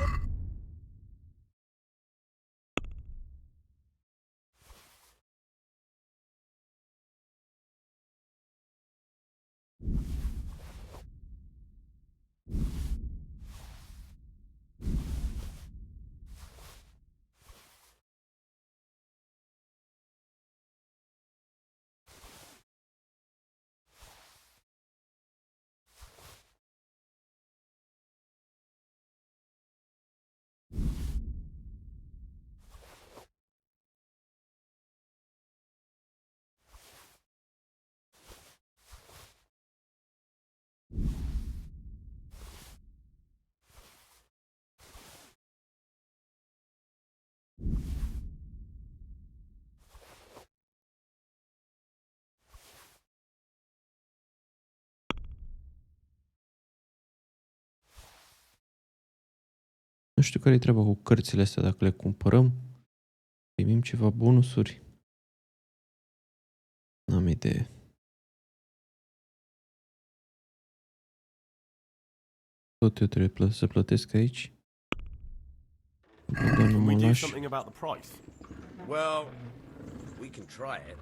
Nu știu care-i treaba cu cărțile astea, dacă le cumpărăm, primim ceva bonusuri. N-am idee. Tot eu trebuie să plătesc aici. Dar nu Can mă we do lași. something about the price? Well, we can try it.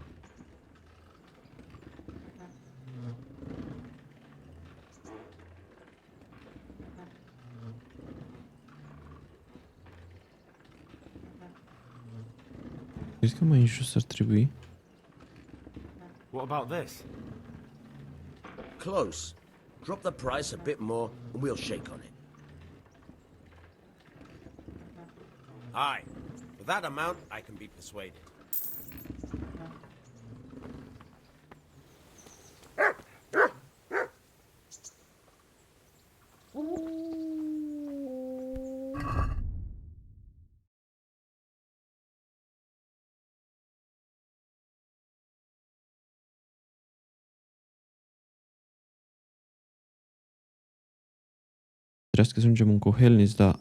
Crezi că mai în jos ar trebui? What about this? Close. Drop the price a bit more and we'll shake on it. Aye. For that amount, I can be persuaded. Trebuie să ajungem în Kohelnis, dar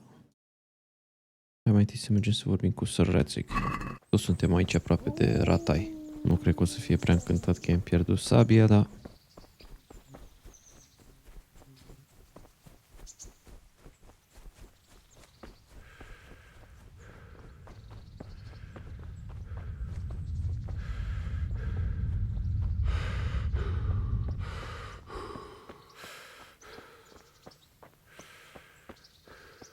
mai întâi să mergem să vorbim cu Sir Radzig. Toți suntem aici aproape de Ratai. Nu cred că o să fie prea încântat că i-am pierdut sabia, dar...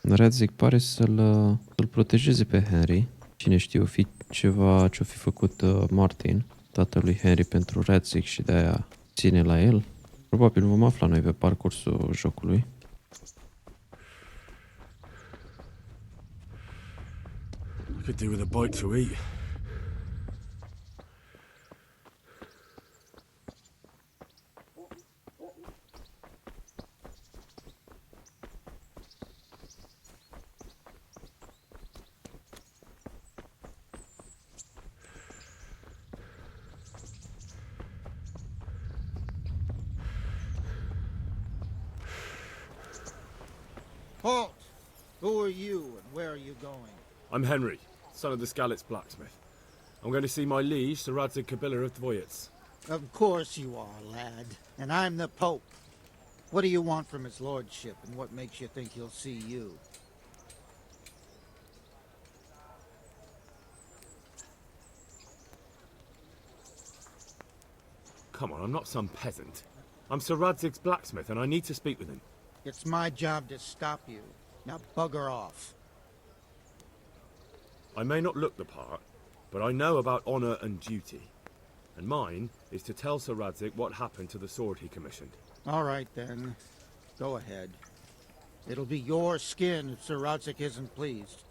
Radzig pare să-l protejeze pe Henry. Cine știe, o fi ceva ce-o fi făcut Martin, tatălui Henry, pentru Radzig și de-aia ține la el. Probabil vom afla noi pe parcursul jocului. I could do with a bite to eat. Halt! Who are you and where are you going? I'm Henry, son of the Skalitz blacksmith. I'm going to see my liege, Sir Radzig Kobyla of Dvoyets. Of course you are, lad. And I'm the Pope. What do you want from his lordship, and what makes you think he'll see you? Come on, I'm not some peasant. I'm Sir Radzig's blacksmith, and I need to speak with him. It's my job to stop you. Now bugger off. I may not look the part, but I know about honor and duty. And mine is to tell Sir Radzig what happened to the sword he commissioned. All right, then. Go ahead. It'll be your skin if Sir Radzig isn't pleased.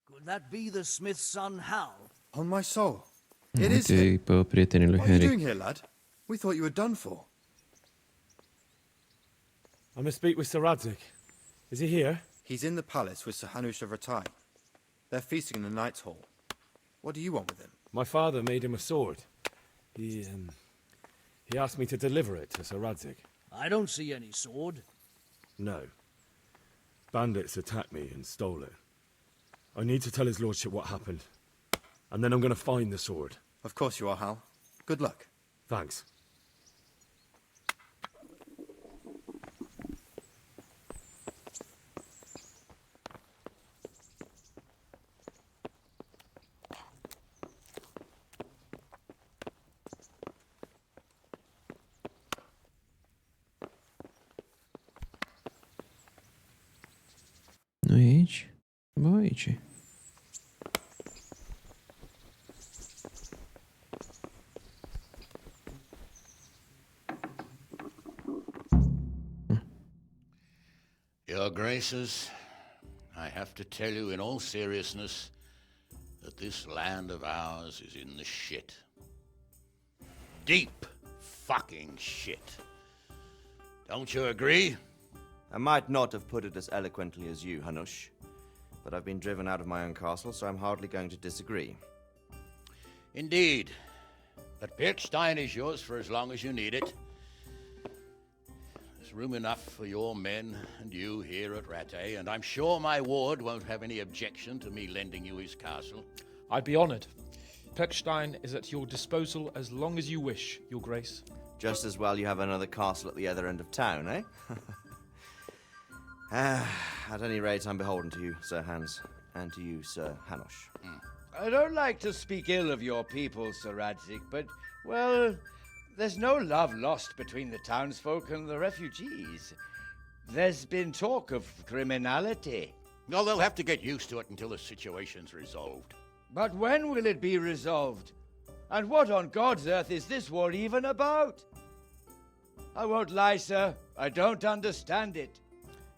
Could that be the smith's son, Hal? On my soul. It is Uite him. pe prietenii lui What are you doing Henry. here, lad? We thought you were done for. I must speak with Sir Radzig. Is he here? He's in the palace with Sir Hanush of Ratai. They're feasting in the Knight's Hall. What do you want with him? My father made him a sword. He asked me to deliver it to Sir Radzig. I don't see any sword. No. Bandits attacked me and stole it. I need to tell his lordship what happened. And then I'm going to find the sword. Of course you are, Hal. Good luck. Thanks. Nu e aici? Bă, aici e. Your Graces, I have to tell you in all seriousness that this land of ours is in the shit. Deep fucking shit. Don't you agree? I might not have put it as eloquently as you, Hanush, but I've been driven out of my own castle, so I'm hardly going to disagree. Indeed. But Birkstein is yours for as long as you need it. There's room enough for your men and you here at Rattay, and I'm sure my ward won't have any objection to me lending you his castle. I'd be honored. Birkstein is at your disposal as long as you wish, Your Grace. Just as well you have another castle at the other end of town, eh? At any rate, I'm beholden to you, Sir Hans, and to you, Sir Hanush. I don't like to speak ill of your people, Sir Radzig, but, well, there's no love lost between the townsfolk and the refugees. There's been talk of criminality. Well, they'll have to get used to it until the situation's resolved. But when will it be resolved? And what on God's earth is this war even about? I won't lie, sir. I don't understand it.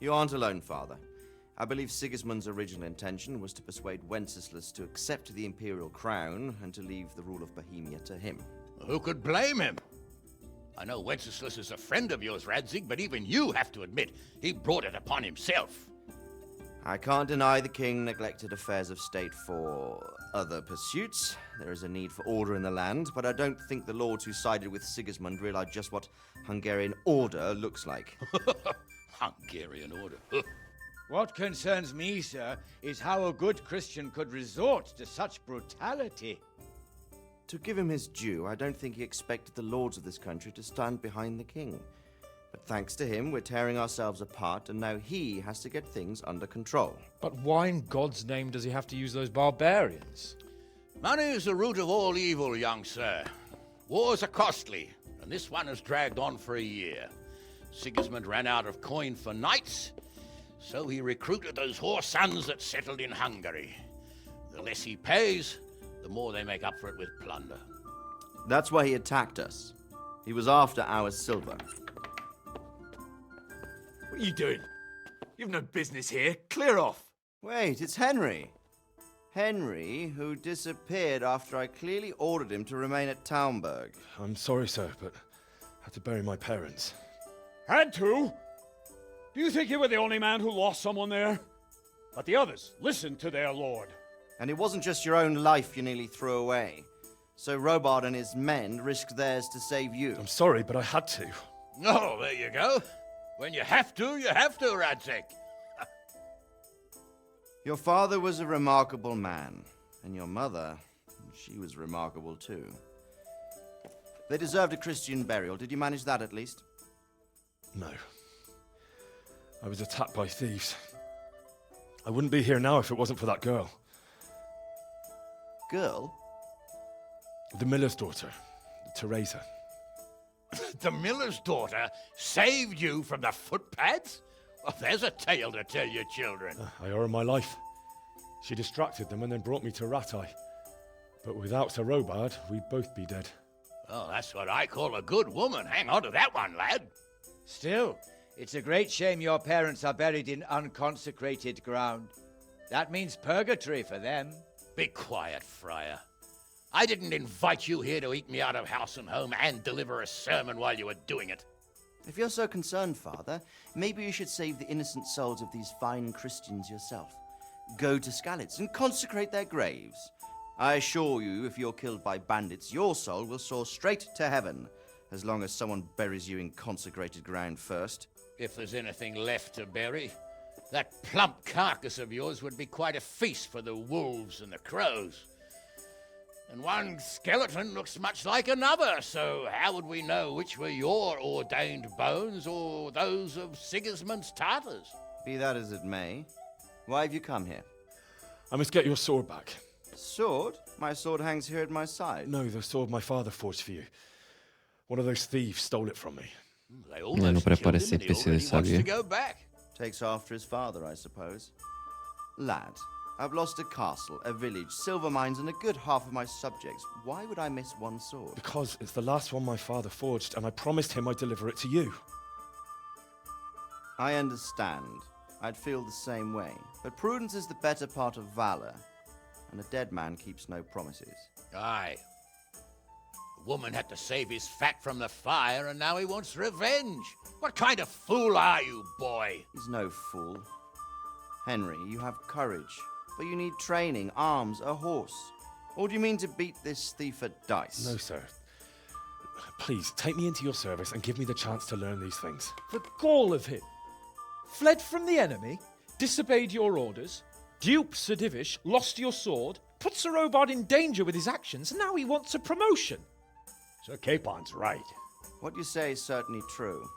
You aren't alone, Father. I believe Sigismund's original intention was to persuade Wenceslaus to accept the imperial crown and to leave the rule of Bohemia to him. Who could blame him? I know Wenceslaus is a friend of yours, Radzig, but even you have to admit he brought it upon himself. I can't deny the king neglected affairs of state for other pursuits. There is a need for order in the land, but I don't think the lords who sided with Sigismund realized just what Hungarian order looks like. Hungarian order? What concerns me, sir, is how a good Christian could resort to such brutality. To give him his due, I don't think he expected the lords of this country to stand behind the king. But thanks to him, we're tearing ourselves apart, and now he has to get things under control. But why in God's name does he have to use those barbarians? Money is the root of all evil, young sir. Wars are costly, and this one has dragged on for a year. Sigismund ran out of coin for knights, so he recruited those whore sons that settled in Hungary. The less he pays, the more they make up for it with plunder. That's why he attacked us. He was after our silver. What are you doing? You've no business here. Clear off. Wait, it's Henry. Henry, who disappeared after I clearly ordered him to remain at Taumberg. I'm sorry, sir, but I had to bury my parents. Had to? Do you think you were the only man who lost someone there? But the others listened to their lord. And it wasn't just your own life you nearly threw away. So Robard and his men risked theirs to save you. I'm sorry, but I had to. Oh, there you go. When you have to, Radzig. Your father was a remarkable man, and your mother, she was remarkable too. They deserved a Christian burial. Did you manage that at least? No. I was attacked by thieves. I wouldn't be here now if it wasn't for that girl. Girl? The miller's daughter, Teresa. The miller's daughter saved you from the footpads? Well, there's a tale to tell your children. I owe her my life. She distracted them and then brought me to Rattay. But without Sir Robard, we'd both be dead. Oh, that's what I call a good woman. Hang on to that one, lad. Still, it's a great shame your parents are buried in unconsecrated ground. That means purgatory for them. Be quiet, friar. I didn't invite you here to eat me out of house and home and deliver a sermon while you were doing it. If you're so concerned, Father, maybe you should save the innocent souls of these fine Christians yourself. Go to Skalitz and consecrate their graves. I assure you, if you're killed by bandits, your soul will soar straight to heaven, as long as someone buries you in consecrated ground first. If there's anything left to bury, that plump carcass of yours would be quite a feast for the wolves and the crows. And one skeleton looks much like another, so how would we know which were your ordained bones or those of Sigismund's Tartars? Be that as it may, why have you come here? I must get your sword back. Sword? My sword hangs here at my side. No, the sword my father forged for you. One of those thieves stole it from me. Nu prea pare să-i pese de sabie. Takes after his father, I suppose. Lad, I've lost a castle, a village, silver mines, and a good half of my subjects. Why would I miss one sword? Because it's the last one my father forged, and I promised him I'd deliver it to you. I understand. I'd feel the same way. But prudence is the better part of valor, and a dead man keeps no promises. Aye. woman had to save his fat from the fire, and now he wants revenge. What kind of fool are you, boy? He's no fool. Henry, you have courage, but you need training, arms, a horse. Or do you mean to beat this thief at dice? No, sir. Please, take me into your service and give me the chance to learn these things. The gall of him. Fled from the enemy, disobeyed your orders, duped Sir Divish, lost your sword, put Sir Robard in danger with his actions, and now he wants a promotion. Sir Capon's right. What you say is certainly true,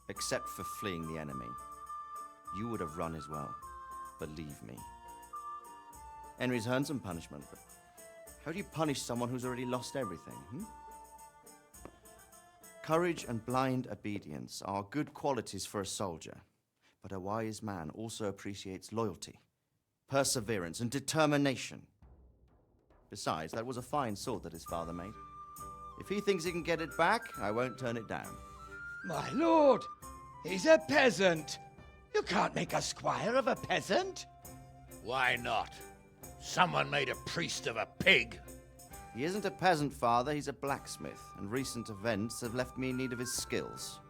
except for fleeing the enemy. You would have run as well, believe me. Henry's earned some punishment, but how do you punish someone who's already lost everything, Courage and blind obedience are good qualities for a soldier, but a wise man also appreciates loyalty, perseverance, and determination. Besides, that was a fine sword that his father made. If he thinks he can get it back, I won't turn it down. My lord, he's a peasant. You can't make a squire of a peasant. Why not? Someone made a priest of a pig. He isn't a peasant, father, he's a blacksmith, and recent events have left me in need of his skills.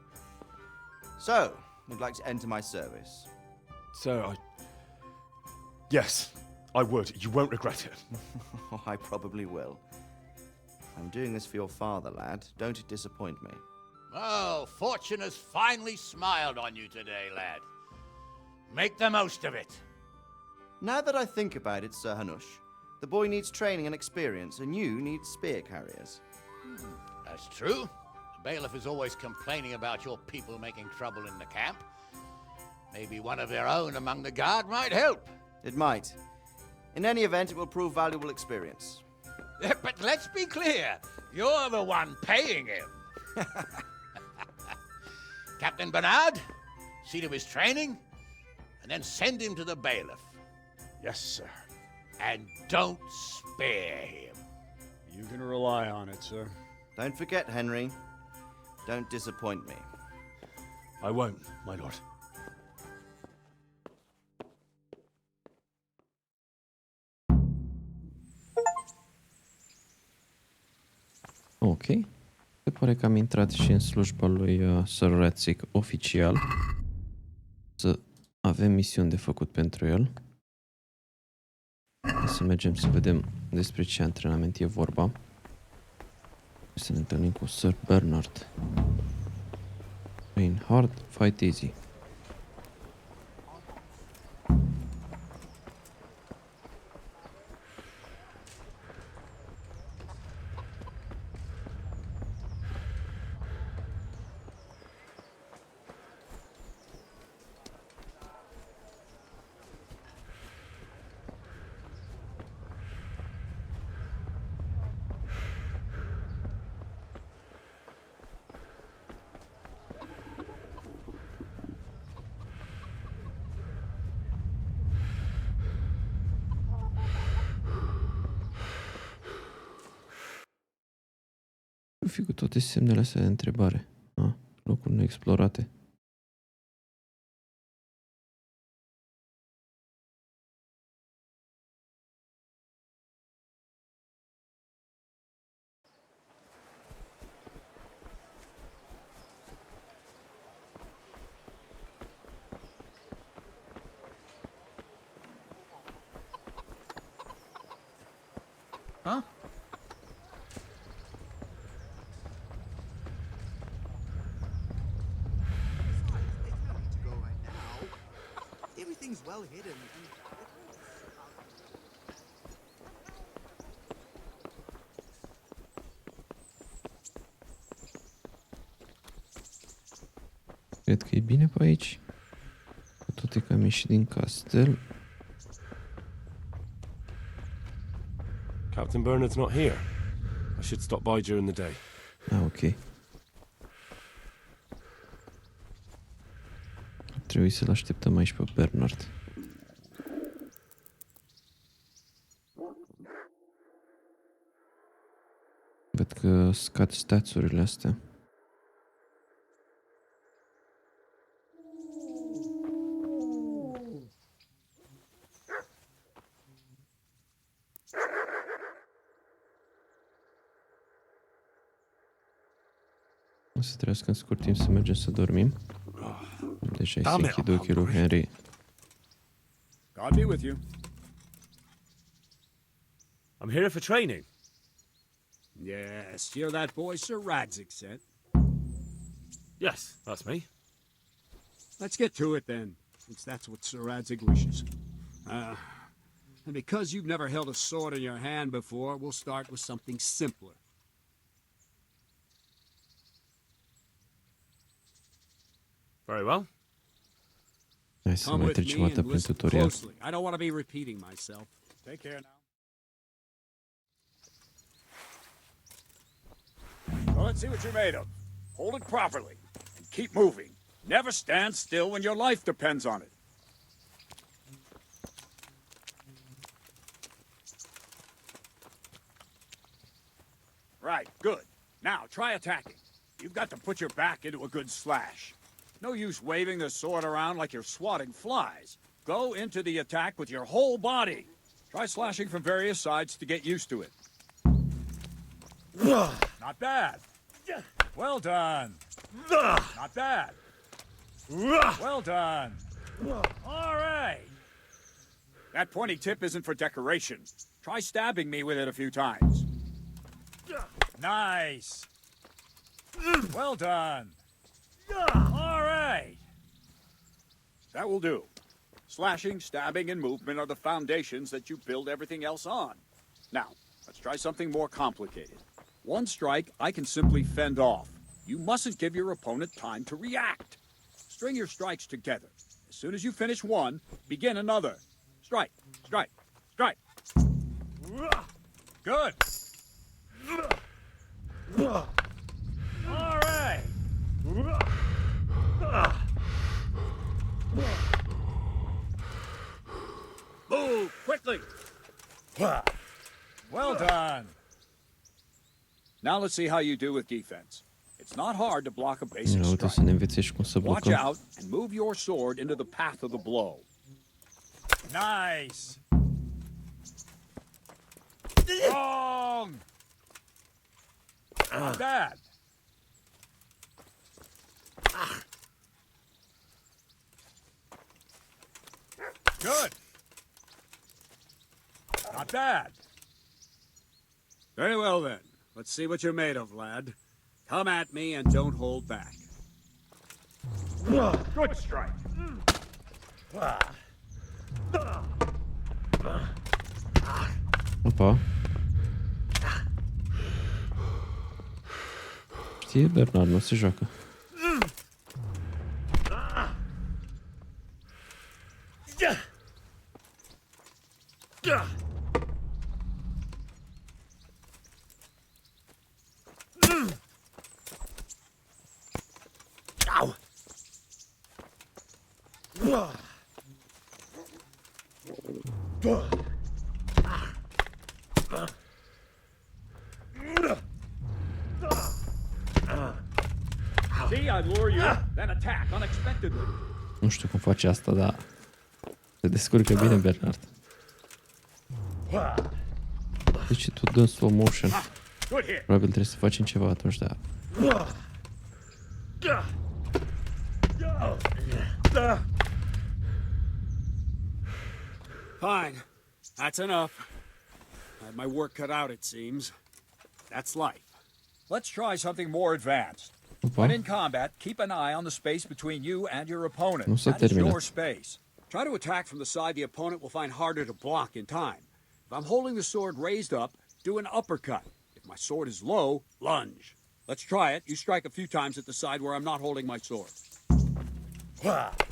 So, would like to enter my service? Sir, Yes, I would. You won't regret it. Oh, I probably will. I'm doing this for your father, lad. Don't disappoint me. Oh, fortune has finally smiled on you today, lad. Make the most of it. Now that I think about it, Sir Hanush, the boy needs training and experience, and you need spear carriers. That's true. The bailiff is always complaining about your people making trouble in the camp. Maybe one of their own among the guard might help. It might. In any event, it will prove valuable experience. But let's be clear. You're the one paying him. Captain Bernard, see to his training, and then send him to the bailiff. Yes, sir. And don't spare him. You can rely on it, sir. Don't forget, Henry. Don't disappoint me. I won't, my lord. Ok. Se pare că am intrat și în slujba lui Sir Radzig oficial. Să avem misiuni de făcut pentru el. Să mergem să vedem despre ce antrenament e vorba. Să ne întâlnim cu Sir Bernard. Train hard, fight easy. Fi cu toate semnele astea de întrebare. Locuri neexplorate. Huh? Everything's well hidden. Cred că e bine pe aici. Cu toate că am ieșit din castel. Captain Bernard's not here. I should stop by during the day. Ok. Trebuie să-l așteptăm aici pe Bernard. Văd că scad stats-urile astea. să trească în scurt timp să mergem să dormim. Deja se închid ochii lui Henry. God be with you. I'm here for training. Yes, you're that boy Sir Radzig sent. Yes, that's me. Let's get to it then, since that's what Sir Radzig wishes. And because you've never held a sword in your hand before, we'll start with something simpler. Very well. Hai să mai trecem o dată prin tutorial. I don't want to be repeating myself. Take care now. Well, let's see what you're made of. Hold it properly and keep moving. Never stand still when your life depends on it. Right, good. Now, try attacking. You've got to put your back into a good slash. No use waving the sword around like you're swatting flies. Go into the attack with your whole body. Try slashing from various sides to get used to it. Not bad. Well done. Not bad. Well done. All right. That pointy tip isn't for decoration. Try stabbing me with it a few times. Nice. Well done. All right. That will do. Slashing, stabbing, and movement are the foundations that you build everything else on. Now, let's try something more complicated. One strike I can simply fend off. You mustn't give your opponent time to react. String your strikes together. As soon as you finish one, begin another. Strike, strike, strike. Good. All right. Move quickly. Well done. Now let's see how you do with defense. It's not hard to block a basic Uite să ne învețe și cum să Watch blocăm. out and move your sword into the path of the blow. Nice. Wrong. Not bad. Good. Not bad. Very well then. Let's see what you're made of, lad. Come at me and don't hold back. Good strike. Opa. Știe Bernard, nu se joacă. See, I lure you, then attack unexpectedly. Nu știu cum face asta, dar se descurcă bine Bernard. Deci tu dă în slow motion. Probabil trebuie să facem ceva atunci, da. Fine. That's enough. I had my work cut out, it seems. That's life. Let's try something more advanced. When in combat, keep an eye on the space between you and your opponent. Nu s-a That is terminat. your space. Try to attack from the side the opponent will find harder to block in time. If I'm holding the sword raised up, do an uppercut. If my sword is low, lunge. Let's try it. You strike a few times at the side where I'm not holding my sword.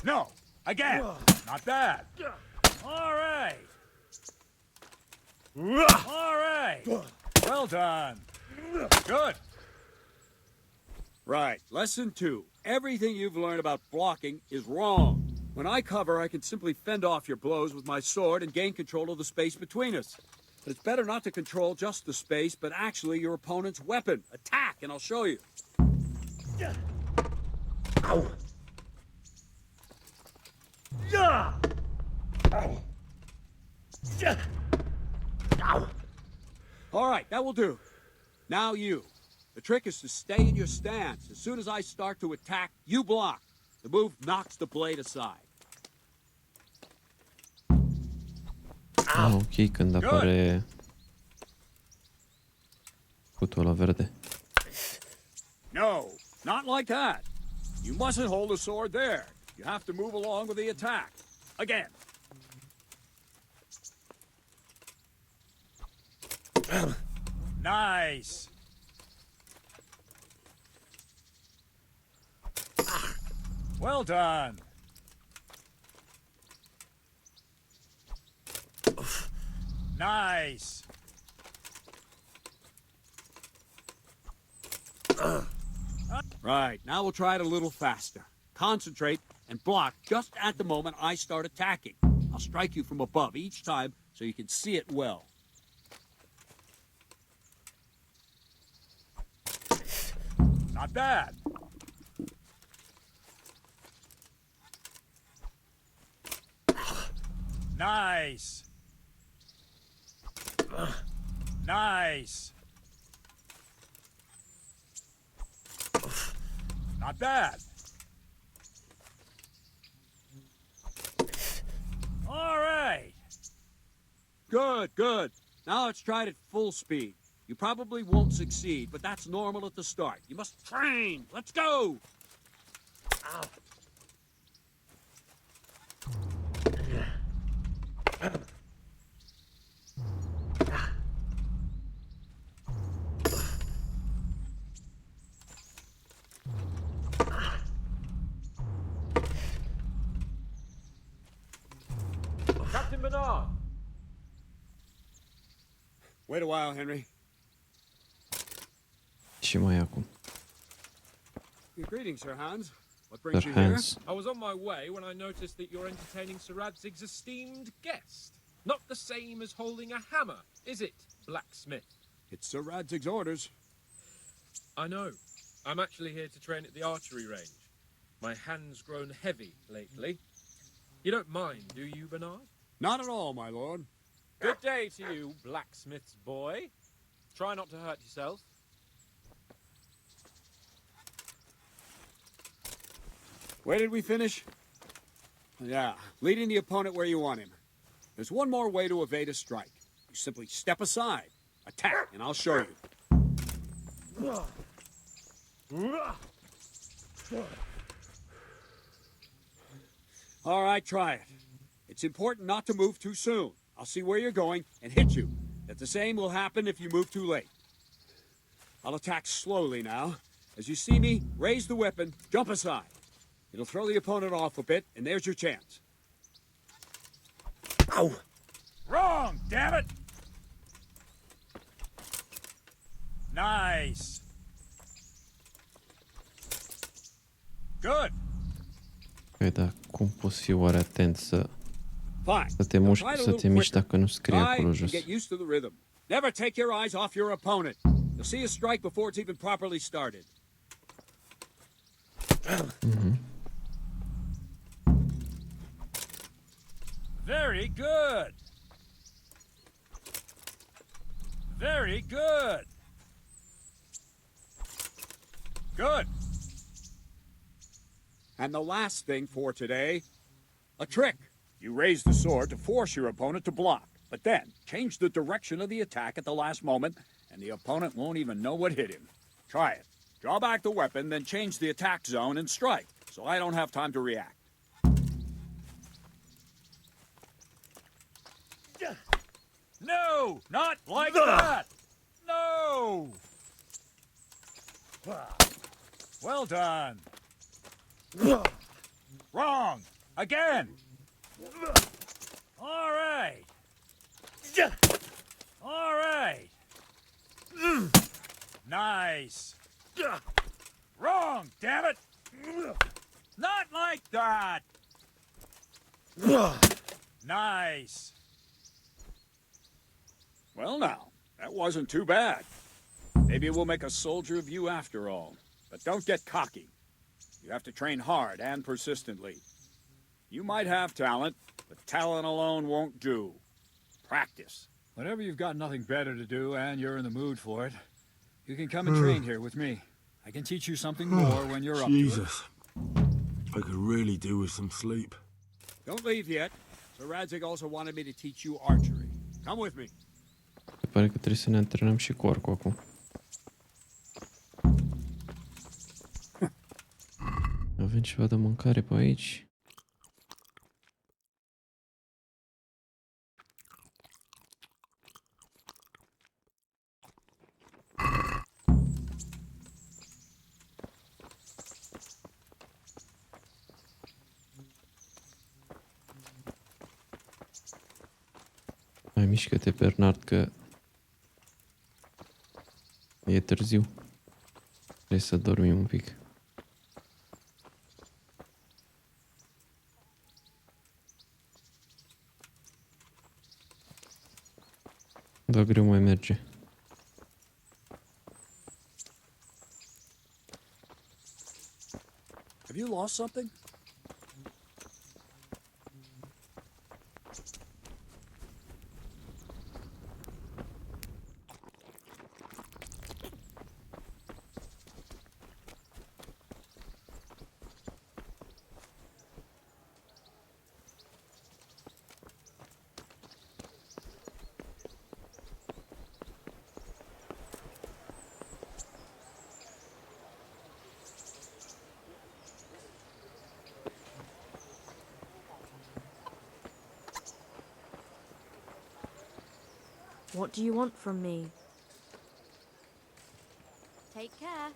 No! Again! Not bad! All right! All right! Well done! Good! Right, lesson 2. Everything you've learned about blocking is wrong. When I cover, I can simply fend off your blows with my sword and gain control of the space between us. But it's better not to control just the space, but actually your opponent's weapon. Attack, and I'll show you. Ow. Ow. All right, that will do. Now you. The trick is to stay in your stance. As soon as I start to attack, you block. The move knocks the blade aside. Ok, când apare cutul ăla verde. No, not like that. You mustn't hold the sword there. You have to move along with the attack. Again. Nice. Well done. Nice. Right, now we'll try it a little faster. Concentrate and block just at the moment I start attacking. I'll strike you from above each time so you can see it well. Not bad. Nice. Nice. Not bad. All right. Good, good. Now let's try it at full speed. You probably won't succeed, but that's normal at the start. You must train. Let's go. Ow. Captain Bernard! Wait a while, Henry. Și mai acum. Greetings, Sir Hans. What brings Sir you here? Hans. I was on my way when I noticed that you're entertaining Sir Radzig's esteemed guest. Not the same as holding a hammer, is it, blacksmith? It's Sir Radzig's orders. I know. I'm actually here to train at the archery range. My hand's grown heavy lately. You don't mind, do you, Bernard? Not at all, my lord. Good day to you, blacksmith's boy. Try not to hurt yourself. Where did we finish? Yeah, leading the opponent where you want him. There's one more way to evade a strike. You simply step aside, attack, and I'll show you. All right, try it. It's important not to move too soon. I'll see where you're going and hit you. That the same will happen if you move too late. I'll attack slowly now. As you see me, raise the weapon, jump aside. It'll throw the opponent off a bit, and there's your chance. Ow! Wrong, damn it! Nice. Good. Păi da, cum poți fi oare atent să Fine. te muști, să te miști dacă nu scrie acolo Try jos? and get used to the rhythm. Never take your eyes off your opponent. You'll see a strike before it's even properly started. Very good. Very good. Good. And the last thing for today, a trick. You raise the sword to force your opponent to block, but then change the direction of the attack at the last moment, and the opponent won't even know what hit him. Try it. Draw back the weapon, then change the attack zone and strike, so I don't have time to react. No! Not like that! No! Well done. Wrong! Again! All right. All right. Nice. Wrong, damn it! Not like that! Nice. Well now, that wasn't too bad. Maybe we'll make a soldier of you after all. But don't get cocky. You have to train hard and persistently. You might have talent, but talent alone won't do. Practice. Whenever you've got nothing better to do and you're in the mood for it, You can come and train here with me. I can teach you something more when you're up to it. Jesus. I could really do with some sleep. Don't leave yet. Sir Radzig also wanted me to teach you archery. Come with me. Se pare că trebuie să ne antrenăm și cu arcul acum. Avem ceva de mâncare pe aici. Mai mișcă-te, Bernard, că e târziu. Trebuie să dormim un pic. Dar greu mai merge. Have you lost something? What do you want from me? Take care.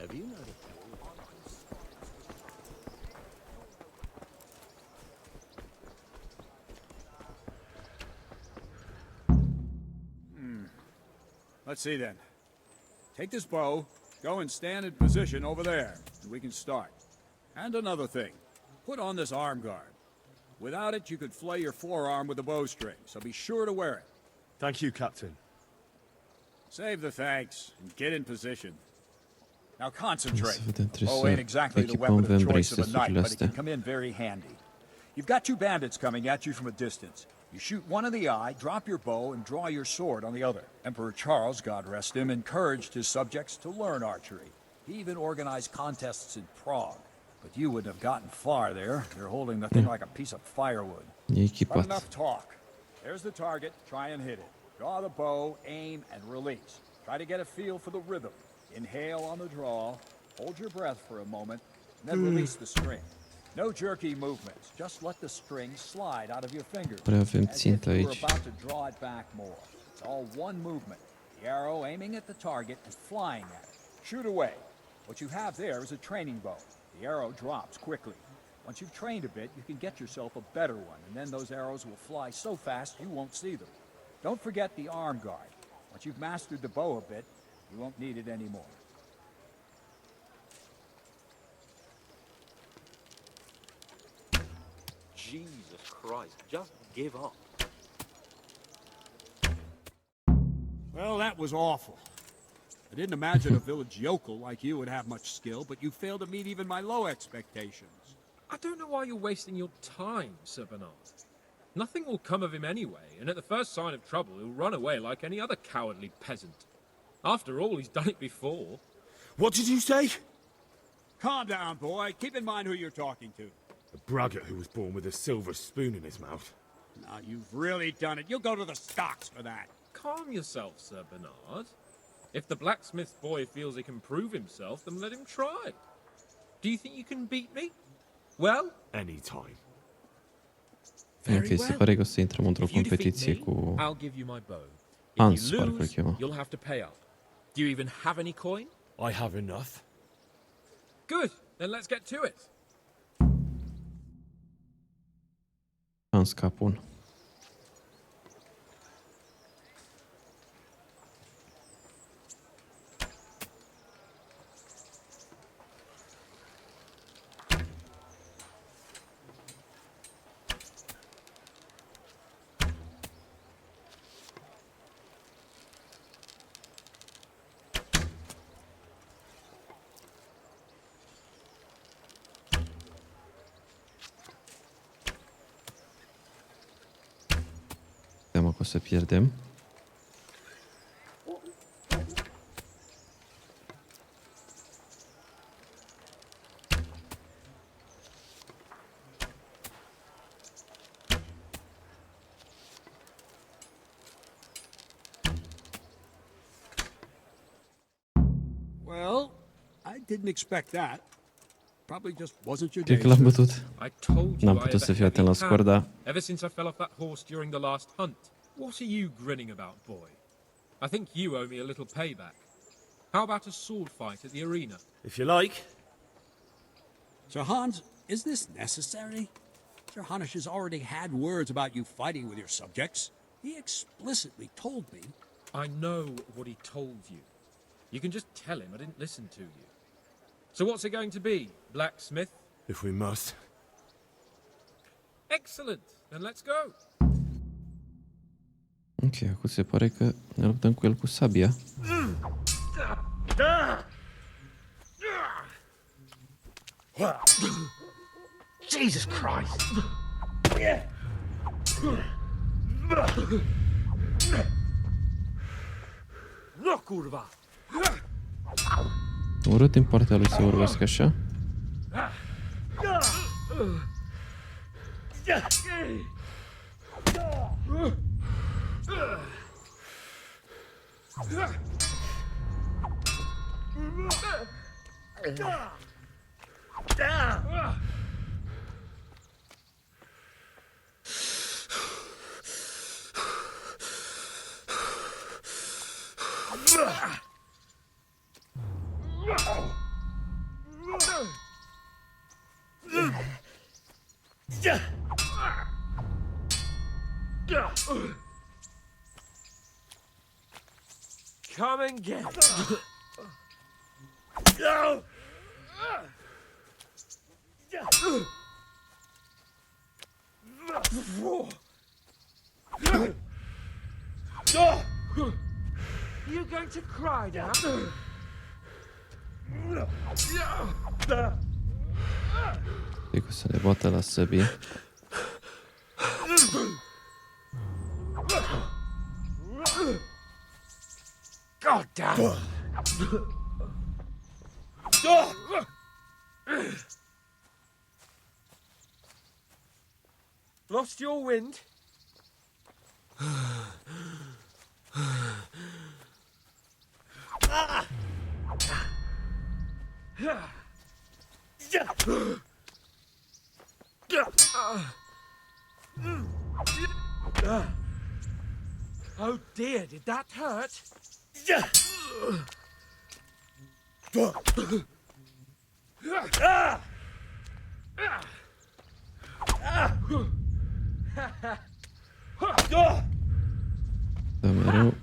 Have you noticed? Let's see then. Take this bow, go and stand in position over there, and we can start. And another thing, put on this arm guard. Without it, you could flay your forearm with a bowstring, so be sure to wear it. Thank you, Captain. Save the thanks, and get in position. Now concentrate. Trebuie Oh, ain't să exactly the echipăm weapon of choice of a vembrei-sesurile knight, but it astea. can come in very handy. You've got two bandits coming at you from a distance. You shoot one in the eye, drop your bow, and draw your sword on the other. Emperor Charles, God rest him, encouraged his subjects to learn archery. He even organized contests in Prague. But you wouldn't have gotten far there. You're holding the thing like a piece of firewood. E But echipat. enough talk. There's the target. Try and hit it. Draw the bow, aim, and release. Try to get a feel for the rhythm. Inhale on the draw. Hold your breath for a moment, and then release the string. No jerky movements. Just let the string slide out of your fingers. Prea avem As if țintă you were aici. about to draw it back more. It's all one movement. The arrow aiming at the target and flying at it. Shoot away. What you have there is a training bow. The arrow drops quickly. Once you've trained a bit, you can get yourself a better one, and then those arrows will fly so fast you won't see them. Don't forget the arm guard. Once you've mastered the bow a bit, you won't need it anymore. Jesus Christ, just give up. Well, that was awful. I didn't imagine a village yokel like you would have much skill, but you failed to meet even my low expectations. I don't know why you're wasting your time, Sir Bernard. Nothing will come of him anyway, and at the first sign of trouble, he'll run away like any other cowardly peasant. After all, he's done it before. What did you say? Calm down, boy. Keep in mind who you're talking to. A braggart who was born with a silver spoon in his mouth. Now, you've really done it. You'll go to the stocks for that. Calm yourself, Sir Bernard. If the blacksmith boy feels he can prove himself, then let him try. Do you think you can beat me? Well? Anytime. Ok, se pare că o să intrăm într-o If you defeat competiție me, cu I'll give you my bow. If Hans, you parcă îl lose, chema. you'll have to pay up. Do you even have any coin? I have enough. Good. Then let's get to it. Hans Capun. că o să pierdem. Well, I didn't expect that. Probably just wasn't your Cred day. că l-am bătut. I told you N-am I putut să have fiu a atent la heavy scor, hand dar ever since I fell off that horse during the last hunt. What are you grinning about, boy? I think you owe me a little payback. How about a sword fight at the arena? If you like. Sir Hans, is this necessary? Sir Hanush has already had words about you fighting with your subjects. He explicitly told me. I know what he told you. You can just tell him I didn't listen to you. So what's it going to be, blacksmith? If we must. Excellent! Then let's go! ok, acum se pare că ne luptăm cu el cu sabia. Jesus Christ! No, curva! Urât din partea lui să urmesc așa. Come and get it! You going to cry now? Cred că o să ne bată la sabie. God damn! Lost your wind? Oh dear, did that hurt? Da mereu.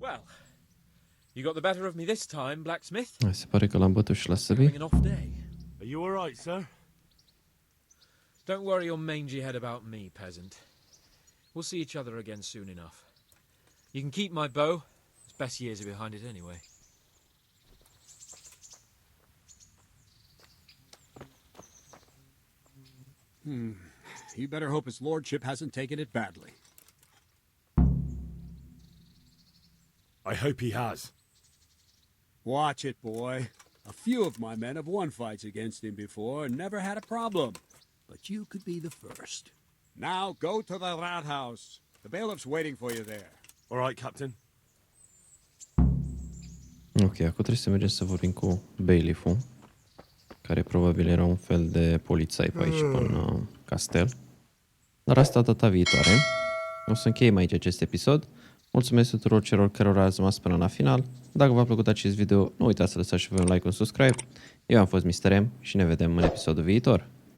Well, you got the better of me this time, blacksmith. Se pare că l-am bătut și la sabie. Having an off day. Are you all right, sir? Don't worry your mangy head about me, peasant. We'll see each other again soon enough. You can keep my bow. Its best years are behind it anyway. You better hope his lordship hasn't taken it badly. I hope he has. Watch it, boy. A few of my men have won fights against him before and never had a problem. But you could be the first. Now go to the rat house. The bailiff's waiting for you there. All right, Captain. Ok, acum trebuie să mergem să vorbim cu bailifful, care probabil era un fel de polițai pe aici, în castel. Dar asta data viitoare. O să încheiem aici acest episod. Mulțumesc tuturor celor care ați rămas până la final. Dacă v-a plăcut acest video, nu uitați să lăsați și voi un like, un subscribe. Eu am fost Mr. M și ne vedem în episodul viitor.